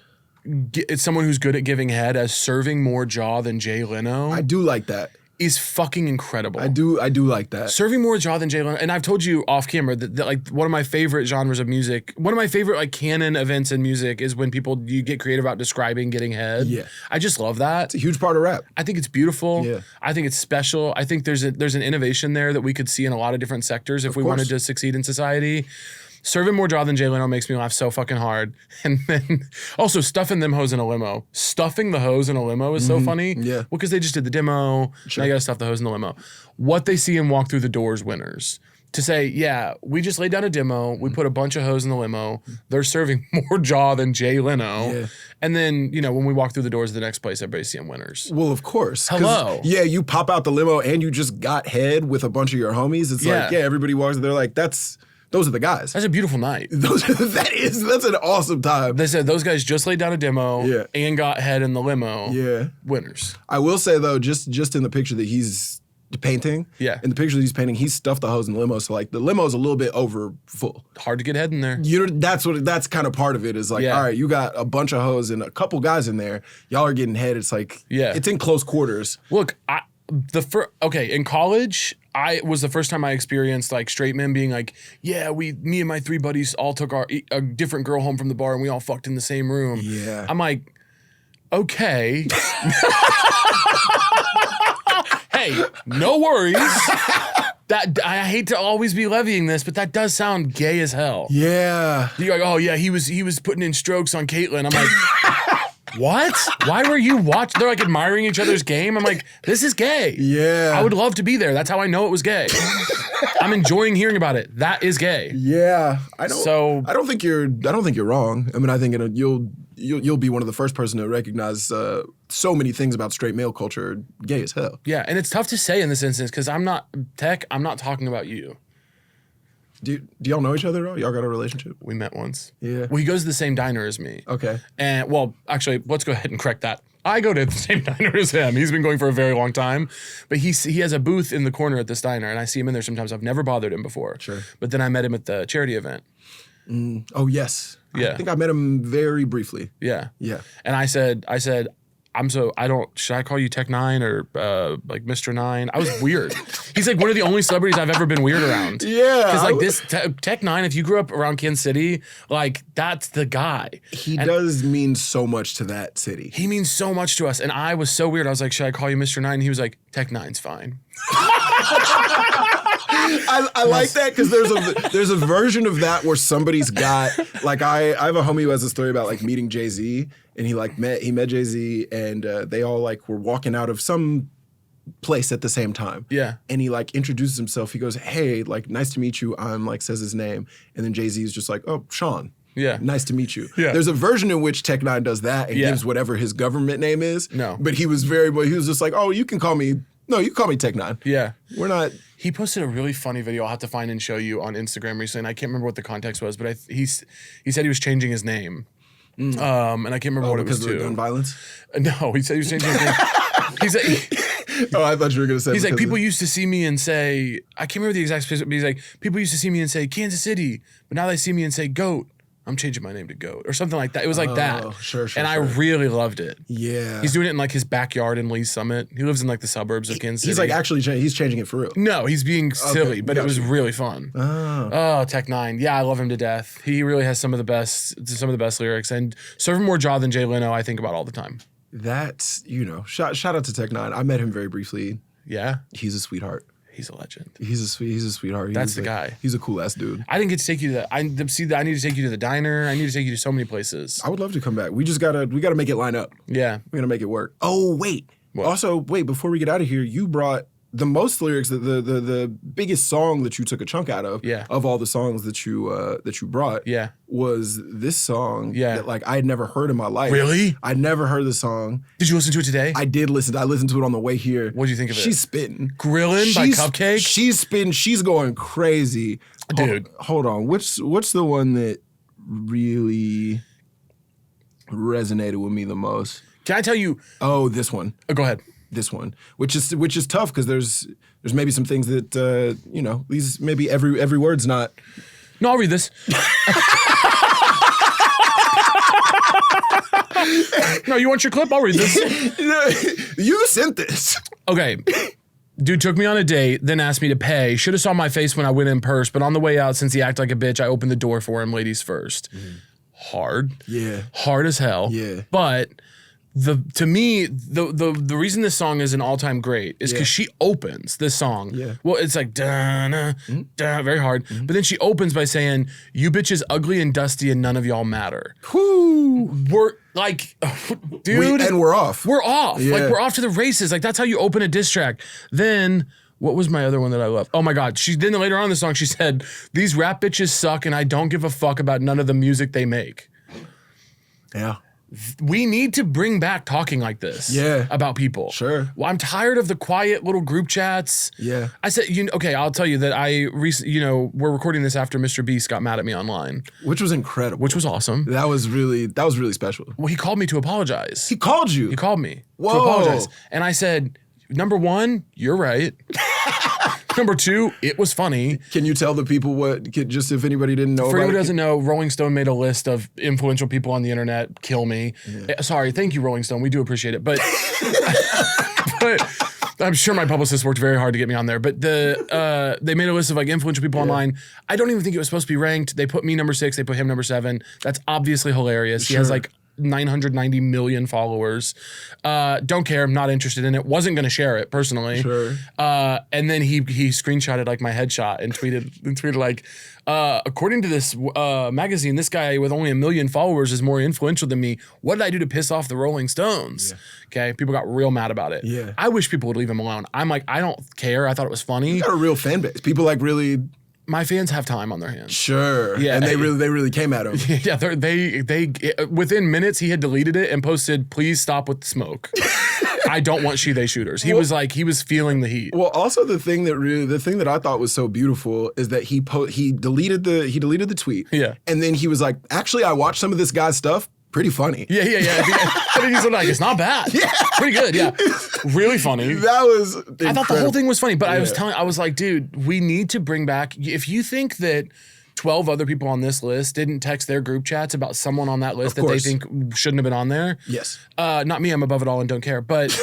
someone who's good at giving head as serving more jaw than Jay Leno, I do like that. Is fucking incredible. I do like that. Serving more jaw than Jay Leno, and I've told you off camera that like one of my favorite genres of music, one of my favorite like canon events in music is when you get creative about describing getting head. Yeah, I just love that. It's a huge part of rap. I think it's beautiful. Yeah, I think it's special. I think there's an innovation there that we could see in a lot of different sectors if we wanted to succeed in society. Serving more jaw than Jay Leno makes me laugh so fucking hard. And then also stuffing them hoes in a limo. Stuffing the hose in a limo is so funny. Yeah. Well, because they just did the demo. Sure. Now you gotta stuff the hose in the limo. What they see and walk through the doors, winners. To say, yeah, we just laid down a demo. We put a bunch of hoes in the limo. They're serving more jaw than Jay Leno. Yeah. And then, when we walk through the doors of the next place, everybody's seeing winners. Well, of course. Hello. Yeah, you pop out the limo and you just got head with a bunch of your homies. It's like, everybody walks, they're like, those are the guys. That's a beautiful night. That's an awesome time. They said those guys just laid down a demo and got head in the limo. Yeah. Winners. I will say though, just in the picture that he's painting, in the picture that he's painting, he stuffed the hose in the limo. So like the limo is a little bit over full. Hard to get head in there. That's kind of part of it is like, all right, you got a bunch of hoes and a couple guys in there. Y'all are getting head. It's like, it's in close quarters. Look, in college, was the first time I experienced like straight men being like, yeah, me and my three buddies all took a different girl home from the bar and we all fucked in the same room. Yeah. I'm like, okay. Hey, no worries. That I hate to always be levying this, but that does sound gay as hell. Yeah. You're like, oh yeah, he was putting in strokes on Caitlyn. I'm like, what? Why were you watching? They're like admiring each other's game. I'm like, this is gay. Yeah. I would love to be there. That's how I know it was gay. I'm enjoying hearing about it. That is gay. Yeah. I don't think you're wrong. I mean, I think you'll be one of the first person to recognize so many things about straight male culture gay as hell. Yeah, and it's tough to say in this instance because I'm not talking about you. Do y'all know each other at all? Y'all got a relationship? We met once. Yeah. Well, he goes to the same diner as me. Okay. And well, actually, let's go ahead and correct that. I go to the same diner as him. He's been going for a very long time, but he has a booth in the corner at this diner, and I see him in there sometimes. I've never bothered him before. Sure. But then I met him at the charity event. Oh yes. Yeah. I think I met him very briefly. Yeah. Yeah. And I said, should I call you Tech Nine or like Mr. Nine? I was weird. He's like one of the only celebrities I've ever been weird around. Yeah. Because like this Tech Nine, if you grew up around Kansas City, like that's the guy. He does mean so much to that city. He means so much to us. And I was so weird. I was like, should I call you Mr. Nine? And he was like, Tech Nine's fine. I like that because there's a version of that where somebody's got like I have a homie who has a story about like meeting Jay-Z and he met Jay-Z and they all like were walking out of some place at the same time. Yeah. And he like introduces himself. He goes, hey, like nice to meet you. I'm like says his name. And then Jay-Z is just like, oh, Sean. Yeah. Nice to meet you. Yeah. There's a version in which Tech Nine does that and gives whatever his government name is. No. But he was just like, oh, you can call me Tech Nine. Yeah. We're not. He posted a really funny video I'll have to find and show you on Instagram recently, and I can't remember what the context was, but he said he was changing his name. And I can't remember what it was because of gun violence? No, he said he was changing his name. He's like, oh, I thought you were going to say. He's like, people used to see me and say, I can't remember the exact specific, but he's like, people used to see me and say Kansas City, but now they see me and say goat. I'm changing my name to Goat or something like that. It was like that. Sure. And I really loved it. Yeah. He's doing it in like his backyard in Lee Summit. He lives in like the suburbs of Kansas City. He's like actually he's changing it for real. No, he's being silly, but it was really fun. Oh, Tech Nine. Yeah, I love him to death. He really has some of the best lyrics, and serve him more jaw than Jay Leno, I think about all the time. That's, shout out to Tech Nine. I met him very briefly. Yeah. He's a sweetheart. He's a legend. He's a sweetheart. That's the guy. He's a cool ass dude. I didn't get to take you to that. I need to take you to the diner. I need to take you to so many places. I would love to come back. We gotta make it line up. Yeah. We gotta make it work. Oh, wait. What? Also, wait, before we get out of here, you brought the most lyrics, the biggest song that you took a chunk out of, of all the songs that you brought, was this song that like I had never heard in my life. Really? I'd never heard the song. Did you listen to it today? I did listen. I listened to it on the way here. What do you think of it? She's spitting. Grillin' by Cupcakke? She's spitting. She's going crazy. Dude. Hold on. What's the one that really resonated with me the most? Can I tell you? Oh, this one. Oh, go ahead. This one, which is tough because there's maybe some things that these maybe every word's not. No, I'll read this. No, you want your clip? I'll read this. You sent this. Okay. Dude took me on a date, then asked me to pay. Should have saw my face when I went in purse, but on the way out, since he acted like a bitch, I opened the door for him, ladies first. Hard. Yeah. Hard as hell. Yeah. But to me, the reason this song is an all-time great is because she opens this song. Yeah. Well, it's like da-na, da, very hard. But then she opens by saying, "You bitches ugly and dusty and none of y'all matter." Whoo. We're like, dude. And we're off. We're off. Yeah. Like, we're off to the races. Like, that's how you open a diss track. Then, what was my other one that I love? Oh my God. Then later on in the song, she said, "These rap bitches suck and I don't give a fuck about none of the music they make." Yeah. We need to bring back talking like this about people. Sure. Well, I'm tired of the quiet little group chats. Yeah. I said, okay, I'll tell you that we're recording this after Mr. Beast got mad at me online. Which was incredible. Which was awesome. That was really special. Well, he called me to apologize. He called you? He called me to apologize. And I said, number one, you're right. Number two, it was funny. Can you tell the people just if anybody didn't know? For anyone who doesn't know, Rolling Stone made a list of influential people on the internet. Kill me. Yeah. Sorry, thank you, Rolling Stone. We do appreciate it. But, but I'm sure my publicist worked very hard to get me on there. But they made a list of like influential people online. I don't even think it was supposed to be ranked. They put me number 6. They put him number 7. That's obviously hilarious. He has like 990 million followers. Don't care. I'm not interested in it. Wasn't going to share it personally. Sure. And then he screenshotted like my headshot and tweeted like, according to this magazine, this guy with only 1 million followers is more influential than me. What did I do to piss off the Rolling Stones? Yeah. Okay. People got real mad about it. Yeah. I wish people would leave him alone. I'm like, I don't care. I thought it was funny. You got a real fan base. People like really. My fans have time on their hands. Sure. Yeah. And they really came at him. Yeah. They within minutes he had deleted it and posted, "Please stop with the smoke. I don't want they shooters." He was feeling the heat. Well, also the thing that I thought was so beautiful is that he deleted the tweet. Yeah. And then he was like, "Actually, I watched some of this guy's stuff. Pretty funny." Yeah. I think he's like, "It's not bad. Yeah. Pretty good. Yeah. Really funny." That was incredible. I thought the whole thing was funny, but I was like, dude, we need to bring back, if you think that 12 other people on this list didn't text their group chats about someone on that list that they think shouldn't have been on there. Yes. Not me, I'm above it all and don't care. But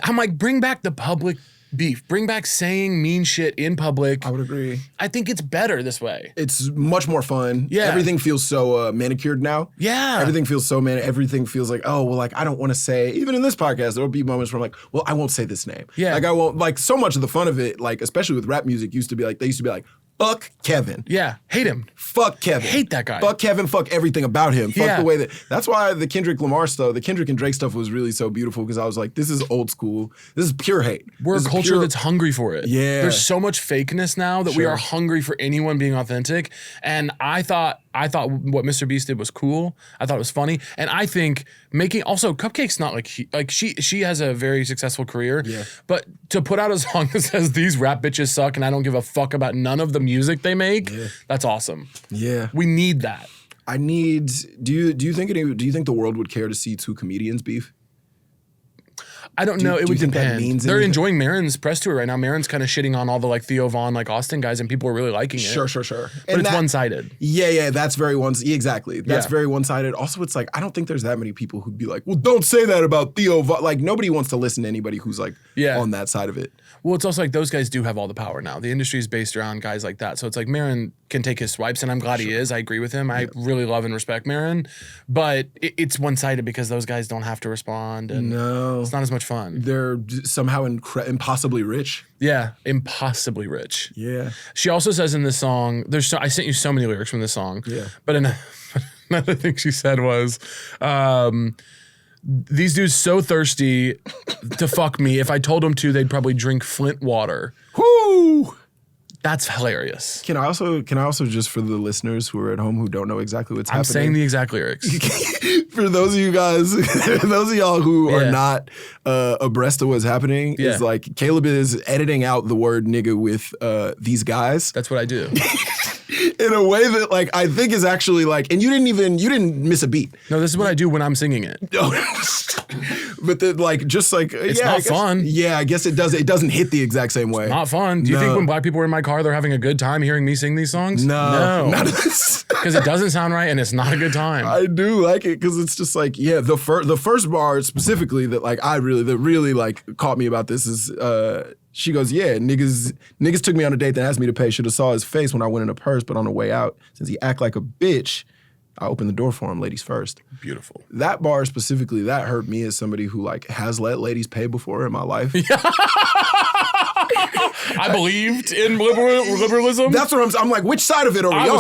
I'm like, bring back the public beef. Bring back saying mean shit in public. I would agree. I think it's better this way. It's much more fun. Yeah. Everything feels so manicured now. Yeah. Everything feels so everything feels like, oh, well, like, I don't want to say, even in this podcast, there'll be moments where I'm like, well, I won't say this name. Yeah. Like, I won't, like, so much of the fun of it, like, especially with rap music, they used to be like, fuck Kevin. Yeah. Hate him. Fuck Kevin. Hate that guy. Fuck Kevin. Fuck everything about him. Fuck the way that's why the Kendrick Lamar stuff, the Kendrick and Drake stuff was really so beautiful because I was like, this is old school. This is pure hate. We're a culture that's hungry for it. Yeah. There's so much fakeness now that we are hungry for anyone being authentic. And I thought what Mr. Beast did was cool. I thought it was funny. And I think also Cupcakke's not like she has a very successful career. Yeah. But to put out a song that says these rap bitches suck and I don't give a fuck about none of the music they make, that's awesome. Yeah. We need that. Do you think the world would care to see two comedians beef? I don't know. It would depend. They're anything? enjoying Maron's press tour right now. Maron's kind of shitting on all the like Theo Von, like Austin guys, and people are really liking it. Sure. But it's one-sided. Yeah, that's very exactly. That's very one-sided. Also, it's like, I don't think there's that many people who'd be like, well, don't say that about Theo Von. Like, nobody wants to listen to anybody who's like on that side of it. Well, it's also like those guys do have all the power now. The industry is based around guys like that. So it's like Maron can take his swipes, and I'm glad he is. I agree with him. I really love and respect Maron. But it's one-sided because those guys don't have to respond. And it's not as much fun. They're somehow impossibly rich. Yeah, impossibly rich. Yeah. She also says in this song, I sent you so many lyrics from this song. Yeah. But another thing she said was, these dudes so thirsty to fuck me. If I told them to, they'd probably drink Flint water. Whoo! That's hilarious. Can I also just, for the listeners who are at home who don't know exactly what's happening, I'm saying the exact lyrics. For those of you guys, those of y'all who are not abreast of what's happening, is like Caleb is editing out the word nigga with these guys. That's what I do. In a way that like I think is actually like, and you didn't miss a beat. No, this is what I do when I'm singing it. But then like just like it's not fun. Yeah, I guess it doesn't hit the exact same way. It's not fun. Do you think when black people are in my car, they're having a good time hearing me sing these songs? No. Because it doesn't sound right and it's not a good time. I do like it because it's just like, the first bar specifically that like that really like caught me about this is she goes, yeah, niggas took me on a date that asked me to pay. Should have saw his face when I went in a purse, but on the way out, since he act like a bitch, I opened the door for him, ladies first. Beautiful. That bar specifically, that hurt me as somebody who like has let ladies pay before in my life. I believed in liberalism. That's what I'm like, which side of it are we on? I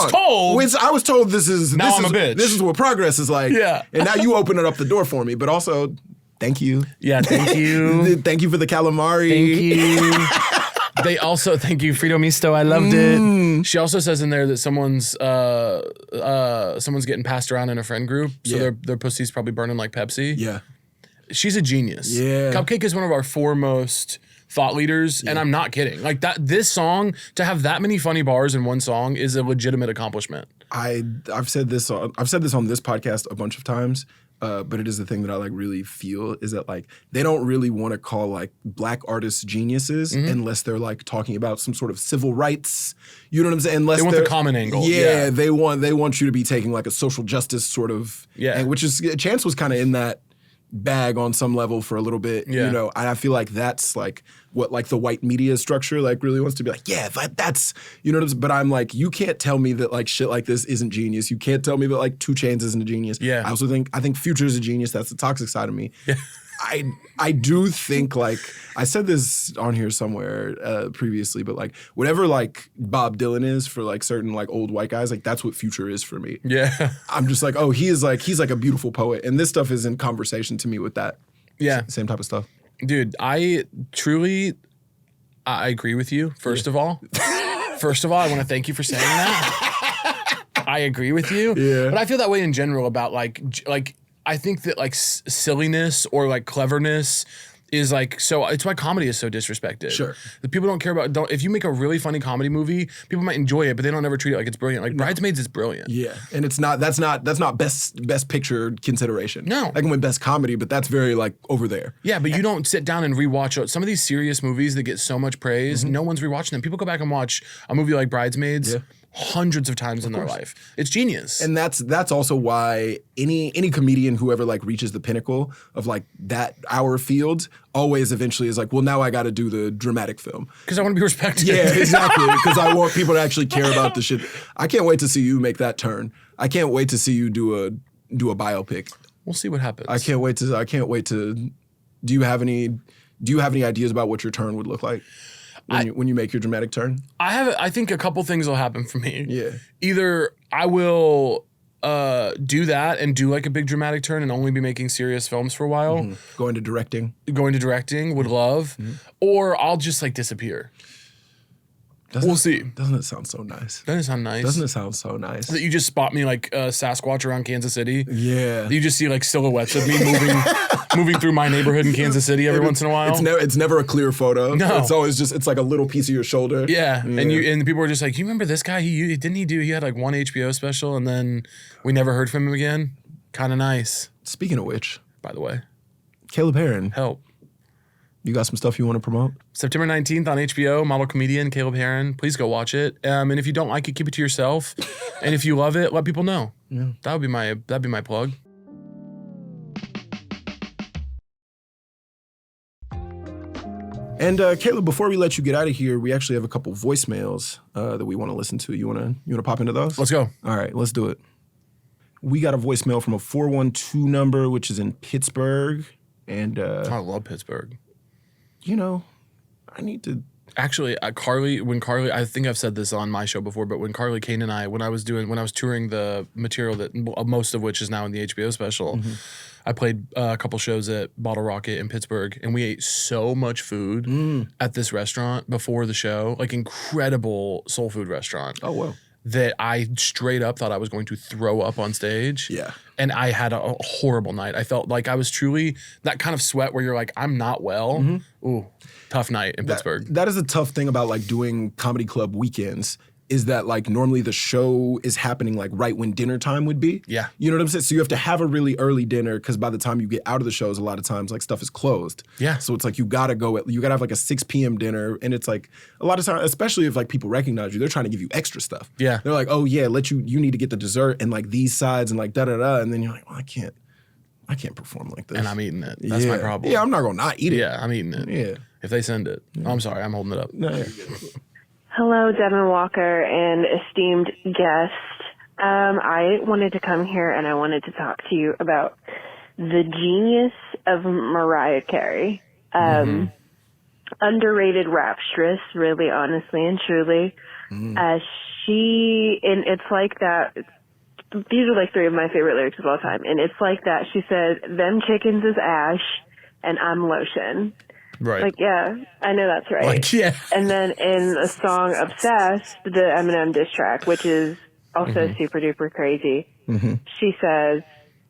was told this is a bitch. This is what progress is like. Yeah. And now you open it up the door for me, but also thank you. Yeah, thank you. Thank you for the calamari. Thank you. They also thank you, Frito Misto. I loved it. She also says in there that someone's getting passed around in a friend group, so their pussy's probably burning like Pepsi. Yeah, she's a genius. Yeah, Cupcakke is one of our foremost thought leaders, and I'm not kidding. Like that, this song to have that many funny bars in one song is a legitimate accomplishment. I've said this on this podcast a bunch of times. But it is the thing that I like really feel is that like they don't really want to call like black artists geniuses unless they're like talking about some sort of civil rights. You know what I'm saying? Unless they want the common angle. Yeah, they want you to be taking like a social justice sort of. Yeah, which is Chance was kind of in that bag on some level for a little bit. Yeah. You know, and I feel like that's like what like the white media structure like really wants to be like, yeah, that's, you know what I'm saying? But I'm like, you can't tell me that like shit like this isn't genius. You can't tell me that like 2 Chainz isn't a genius. Yeah. I think Future is a genius. That's the toxic side of me. Yeah. I do think like I said this on here somewhere previously, but like whatever like Bob Dylan is for like certain like old white guys, like that's what Future is for me. Yeah. I'm just like, oh, he's like a beautiful poet, and this stuff is in conversation to me with that. Yeah. Same type of stuff. Dude, I agree with you. First of all, I want to thank you for saying that. I agree with you. Yeah. But I feel that way in general about like I think that like silliness or like cleverness is like, so it's why comedy is so disrespected. Sure. The people don't care about, if you make a really funny comedy movie, people might enjoy it, but they don't ever treat it like it's brilliant. Like Bridesmaids is brilliant. Yeah. And that's not best picture consideration. No. I can win best comedy, but that's very like over there. Yeah, but you don't sit down and rewatch some of these serious movies that get so much praise. No one's rewatching them. People go back and watch a movie like Bridesmaids hundreds of times in their life. It's genius. And that's also why any comedian who ever like reaches the pinnacle of like our field always eventually is like, well, now I got to do the dramatic film. Because I want to be respected. Yeah, exactly. Because I want people to actually care about the shit. I can't wait to see you make that turn. I can't wait to see you do a biopic. We'll see what happens. I can't wait to. Do you have any ideas about what your turn would look like? When you make your dramatic turn? I think a couple things will happen for me. Yeah. Either I will do that and do like a big dramatic turn and only be making serious films for a while. Mm-hmm. Going to directing, would love. Mm-hmm. Or I'll just like disappear. We'll see. Doesn't it sound so nice? Doesn't it sound nice? Doesn't it sound so nice? That you just spot me like Sasquatch around Kansas City. Yeah. You just see like silhouettes of me moving through my neighborhood in Kansas City every once in a while. It's never a clear photo. No. It's always just, it's like a little piece of your shoulder. Yeah. And people are just like, you remember this guy? He had like one HBO special and then we never heard from him again. Kind of nice. Speaking of which. By the way. Caleb Hearon. Help. You got some stuff you want to promote? September 19th on HBO, model comedian Caleb Hearon. Please go watch it. And if you don't like it, keep it to yourself. And if you love it, let people know. Yeah. That'd be my plug. And Caleb, before we let you get out of here, we actually have a couple voicemails that we want to listen to. You wanna pop into those? Let's go. All right, let's do it. We got a voicemail from a 412 number, which is in Pittsburgh. And I love Pittsburgh. I need to... Actually, Carly, I think I've said this on my show before, but when Carly Kane and I, when I was touring the material that most of which is now in the HBO special, I played a couple shows at Bottle Rocket in Pittsburgh, and we ate so much food at this restaurant before the show, like incredible soul food restaurant. Oh, wow. That I straight up thought I was going to throw up on stage. Yeah. And I had a horrible night. I felt like I was truly that kind of sweat where you're like, I'm not well. Ooh, tough night in Pittsburgh. That is a tough thing about like doing comedy club weekends is that like normally the show is happening like right when dinner time would be. Yeah. You know what I'm saying? So you have to have a really early dinner because by the time you get out of the shows, a lot of times like stuff is closed. Yeah. So it's like you gotta have like a 6 p.m. dinner, and it's like a lot of times, especially if like people recognize you, they're trying to give you extra stuff. Yeah. They're like, oh yeah, you need to get the dessert and like these sides and like da-da-da. And then you're like, well, I can't perform like this. And I'm eating it. That's my problem. Yeah, I'm not gonna not eat it. Yeah, I'm eating it. Yeah. If they send it. Oh, I'm sorry, I'm holding it up. No, yeah. Hello, Devon Walker and esteemed guest. I wanted to come here and I wanted to talk to you about the genius of Mariah Carey. Underrated rapstress, really, honestly and truly. And it's like that. These are like 3 of my favorite lyrics of all time. And it's like that. She said, "Them chickens is ash and I'm lotion." Right. Like, yeah, I know that's right. Like, yeah. And then in the song Obsessed, the Eminem diss track, which is also super duper crazy, she says,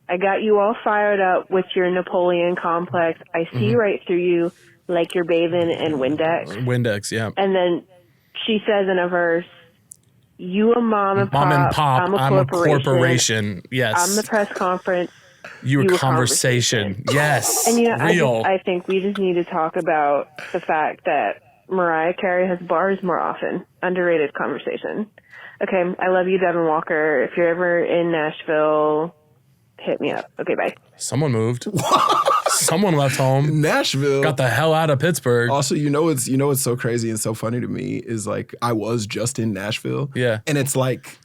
"I got you all fired up with your Napoleon complex. I see right through you like you're bathing in Windex." Windex, yeah. And then she says in a verse, "You a mom and pop, I'm a corporation. Yes. I'm the press conference. You a conversation. Yes. And real. I think we just need to talk about the fact that Mariah Carey has bars more often. Underrated conversation. Okay, I love you, Devon Walker. If you're ever in Nashville, hit me up. Okay, bye. Someone moved. Someone left home. Nashville. Got the hell out of Pittsburgh. Also, what's so crazy and so funny to me is like I was just in Nashville. Yeah. And it's like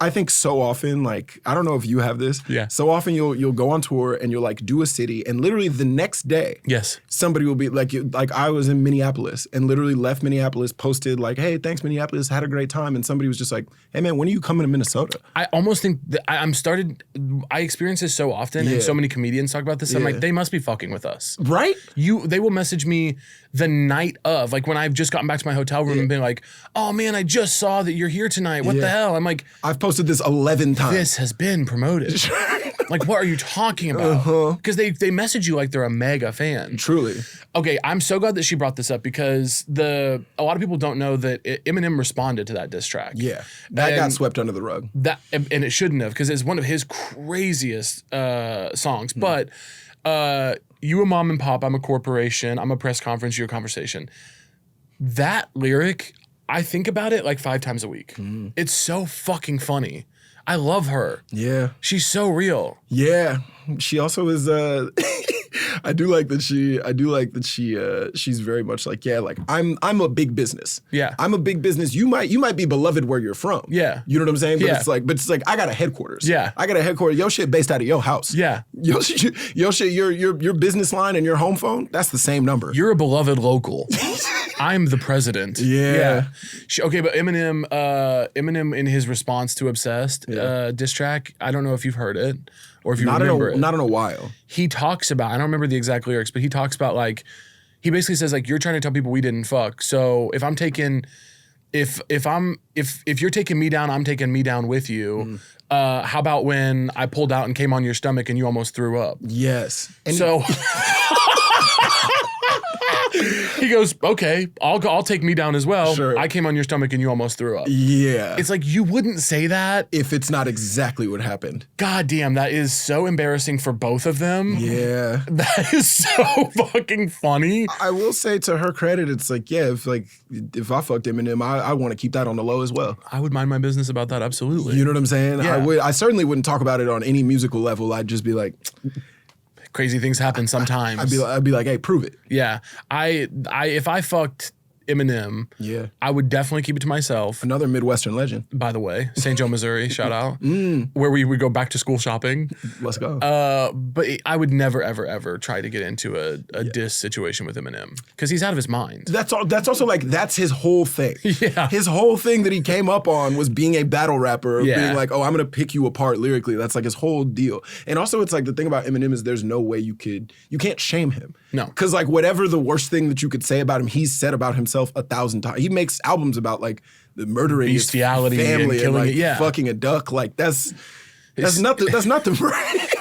I think so often, like, I don't know if you have this. Yeah. So often you'll go on tour and you'll like do a city and literally the next day, yes, somebody will be like I was in Minneapolis and literally left Minneapolis, posted like, "Hey, thanks Minneapolis, had a great time." And somebody was just like, "Hey man, when are you coming to Minnesota?" I almost think that I experience this so often and so many comedians talk about this. I'm like, they must be fucking with us. Right? They will message me the night of, like when I've just gotten back to my hotel room and been like, "Oh man, I just saw that you're here tonight. What the hell?" I'm like, I've posted this 11 times. This has been promoted. Like, what are you talking about? Because they message you like they're a mega fan. Truly. Okay, I'm so glad that she brought this up because a lot of people don't know that Eminem responded to that diss track. Yeah, that got swept under the rug. And it shouldn't have, because it's one of his craziest songs. But you a mom and pop, I'm a corporation, I'm a press conference, you're a conversation. That lyric, I think about it like 5 times a week. It's so fucking funny. I love her. Yeah. She's so real. Yeah. She also is I do like that she's very much like, yeah, like I'm a big business. Yeah. I'm a big business. You might be beloved where you're from. Yeah. You know what I'm saying? But it's like I got a headquarters. Yeah. I got a headquarters. Your shit based out of your house. Yeah. Your shit, your business line and your home phone, that's the same number. You're a beloved local. I'm the president. Yeah. Okay, but Eminem in his response to Obsessed diss track, I don't know if you've heard it or if you remember it. Not in a while. He talks about, I don't remember the exact lyrics, but he talks about like, he basically says like, you're trying to tell people we didn't fuck. So if you're taking me down, I'm taking me down with you. How about when I pulled out and came on your stomach and you almost threw up? Yes. And so he goes, okay, I'll take me down as well. Sure. I came on your stomach and you almost threw up. Yeah. It's like, you wouldn't say that if it's not exactly what happened. God damn, that is so embarrassing for both of them. Yeah. That is so fucking funny. I will say, to her credit, it's like, yeah, if I fucked Eminem, I want to keep that on the low as well. I would mind my business about that, absolutely. You know what I'm saying? Yeah. I certainly wouldn't talk about it on any musical level. I'd just be like, crazy things happen sometimes. I'd be like, hey, prove it. Yeah. If I fucked Eminem, yeah, I would definitely keep it to myself. Another Midwestern legend. By the way, St. Joe, Missouri, shout out, where we would go back to school shopping. Let's go. But I would never, ever, ever try to get into a diss situation with Eminem because he's out of his mind. That's also like, that's his whole thing. Yeah. His whole thing that he came up on was being a battle rapper, being like, oh, I'm going to pick you apart lyrically. That's like his whole deal. And also, it's like, the thing about Eminem is there's no way you can't shame him. No. Because like, whatever the worst thing that you could say about him, he's said about himself 1,000 times. He makes albums about like the murdering bestiality his family and killing like, fucking a duck. Like that's not the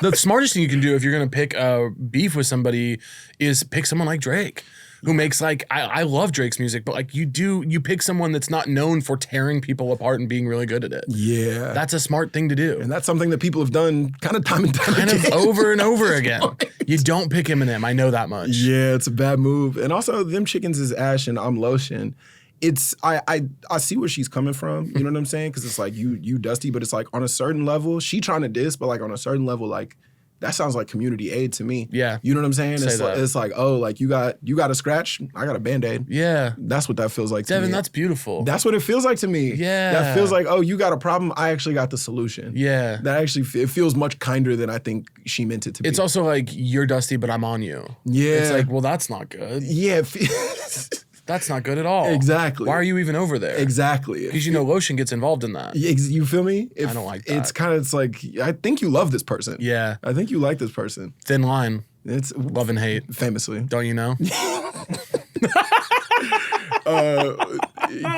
The smartest thing you can do if you're gonna pick a beef with somebody is pick someone like Drake, who makes like, I love Drake's music, but like you pick someone that's not known for tearing people apart and being really good at it. Yeah. That's a smart thing to do. And that's something that people have done kind of time and time again. Kind of over and over again. You don't pick Eminem, I know that much. Yeah, it's a bad move. And also, them chickens is ash and I'm lotion. It's I see where she's coming from. You know what I'm saying? Because it's like you dusty, but it's like on a certain level, she trying to diss, but like on a certain level, like that sounds like community aid to me. Yeah. You know what I'm saying? It's like, oh, like you got a scratch, I got a Band-Aid. Yeah. That's what that feels like to me. Devin, that's beautiful. That's what it feels like to me. Yeah. That feels like, oh, you got a problem, I actually got the solution. Yeah. That actually, it feels much kinder than I think she meant it to be. It's also like, you're dusty, but I'm on you. Yeah. It's like, well, that's not good. Yeah. That's not good at all. Exactly. Why are you even over there? Exactly. Because lotion gets involved in that. You feel me? I don't like that. It's like, I think you love this person. Yeah. I think you like this person. Thin line. It's love and hate. Famously. Don't you know?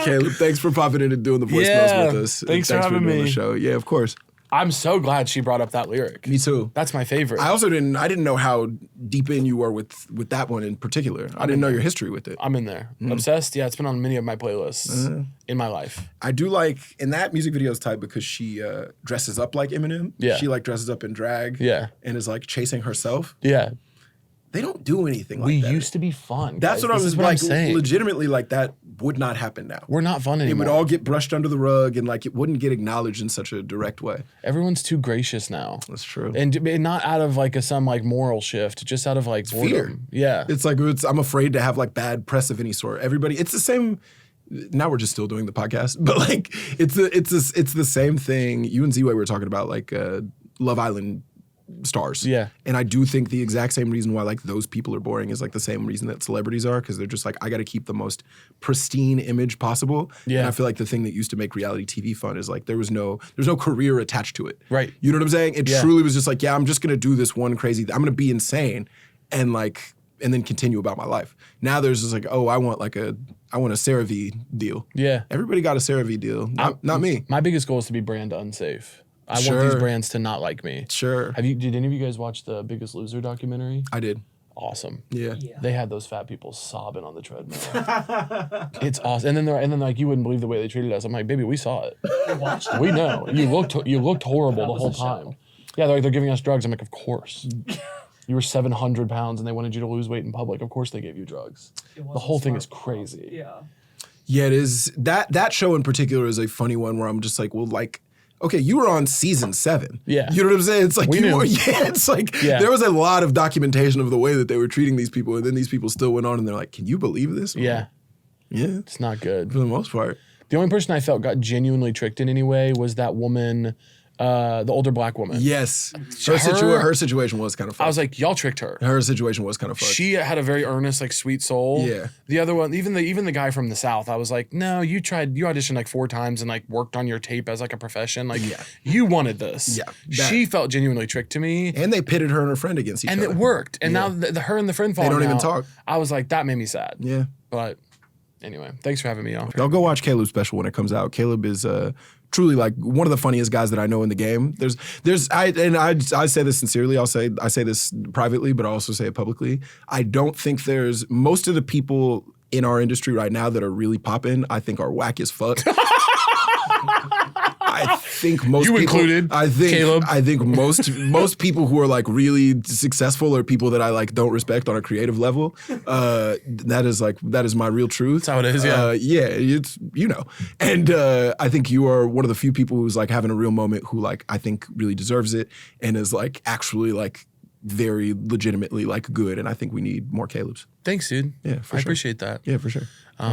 Caleb, thanks for popping in and doing the voicemails with us. Thanks for having doing me. The show. Yeah, of course. I'm so glad she brought up that lyric. Me too. That's my favorite. I didn't know how deep in you were with that one in particular. I didn't know your history with it. I'm in there. Obsessed? Yeah, it's been on many of my playlists in my life. I do like, and that music video is tight because she dresses up like Eminem. Yeah. She like dresses up in drag. Yeah. And is like chasing herself. Yeah. They don't do anything like that. We used to be fun. That's guys. what I was like, saying. legitimately, like that would not happen now. We're not fun anymore. It would all get brushed under the rug and like it wouldn't get acknowledged in such a direct way. Everyone's too gracious now. That's true. And not out of like some like moral shift, just out of like boredom. Fear. Yeah. It's like, I'm afraid to have like bad press of any sort. Everybody, it's the same. Now we're just still doing the podcast, but like it's the same thing. You and Z-Way were talking about like Love Island stars. Yeah. And I do think the exact same reason why like those people are boring is like the same reason that celebrities are, because they're just like, I got to keep the most pristine image possible. Yeah. And I feel like the thing that used to make reality TV fun is like there's no career attached to it. Right. You know what I'm saying? It Yeah. truly was just like, yeah, I'm just going to do this one crazy I'm going to be insane and then continue about my life. Now there's just like, oh, I want a CeraVe deal. Yeah. Everybody got a CeraVe deal. Not me. My biggest goal is to be brand unsafe. I Sure. want these brands to not like me. Sure. Did any of you guys watch the Biggest Loser documentary? I did. Awesome. Yeah. They had those fat people sobbing on the treadmill. It's awesome. And then like, you wouldn't believe the way they treated us. I'm like, baby, we saw it. We know. You looked horrible the whole time. Yeah, they're giving us drugs. I'm like, of course. You were 700 pounds and they wanted you to lose weight in public. Of course they gave you drugs. The whole thing is crazy. Yeah. Yeah, it is. That show in particular is a funny one where I'm just like, well, like, okay, you were on season 7. Yeah. You know what I'm saying? It's like, We knew. it's like, Yeah. there was a lot of documentation of the way that they were treating these people. And then these people still went on and they're like, can you believe this? Yeah. Yeah. It's not good. For the most part. The only person I felt got genuinely tricked in any way was that woman, the older black woman. Yes. Her- Her situation was kind of fun. I was like, y'all tricked her. Her situation was kind of fun. She had a very earnest, like, sweet soul. Yeah. The other one, even the guy from the South, I was like, no, you auditioned like 4 times and like worked on your tape as like a profession. Like, you wanted this. Yeah. She felt genuinely tricked to me. And they pitted her and her friend against each And other. it worked. And now her and the friend falling don't even out, talk. I was like, that made me sad. Yeah. But anyway, thanks for having me on. Y'all go watch Caleb's special when it comes out. Caleb is truly like one of the funniest guys that I know in the game. I say this sincerely. I say this privately, but I also say it publicly. I don't think most of the people in our industry right now that are really popping, I think are whack as fuck. I think most you people, included, Caleb. I think most people who are like really successful are people that I like don't respect on a creative level. That is my real truth. That's how it is. Yeah, it's and I think you are one of the few people who's like having a real moment who like I think really deserves it and is like actually like very legitimately like good. And I think we need more Calebs. Thanks, dude. Yeah, for I sure. appreciate that. Yeah, for sure.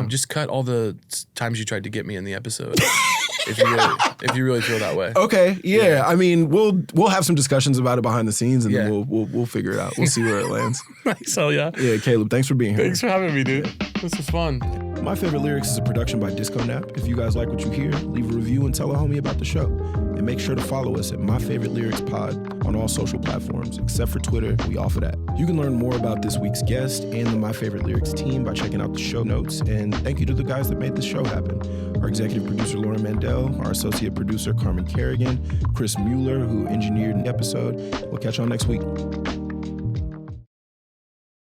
Just cut all the times you tried to get me in the episode. if you really feel that way. Okay. Yeah. I mean, we'll have some discussions about it behind the scenes, and then we'll figure it out. We'll see where it lands. Nice. Hell yeah. Yeah, Caleb. Thanks for being here. Thanks for having me, dude. This was fun. My Favorite Lyrics is a production by Disco Nap. If you guys like what you hear, leave a review and tell a homie about the show. And make sure to follow us at My Favorite Lyrics Pod on all social platforms, except for Twitter. We offer that. You can learn more about this week's guest and the My Favorite Lyrics team by checking out the show notes. And thank you to the guys that made this show happen. Our executive producer, Lauren Mandel, our associate producer, Carmen Kerrigan, Chris Mueller, who engineered the episode. We'll catch y'all next week.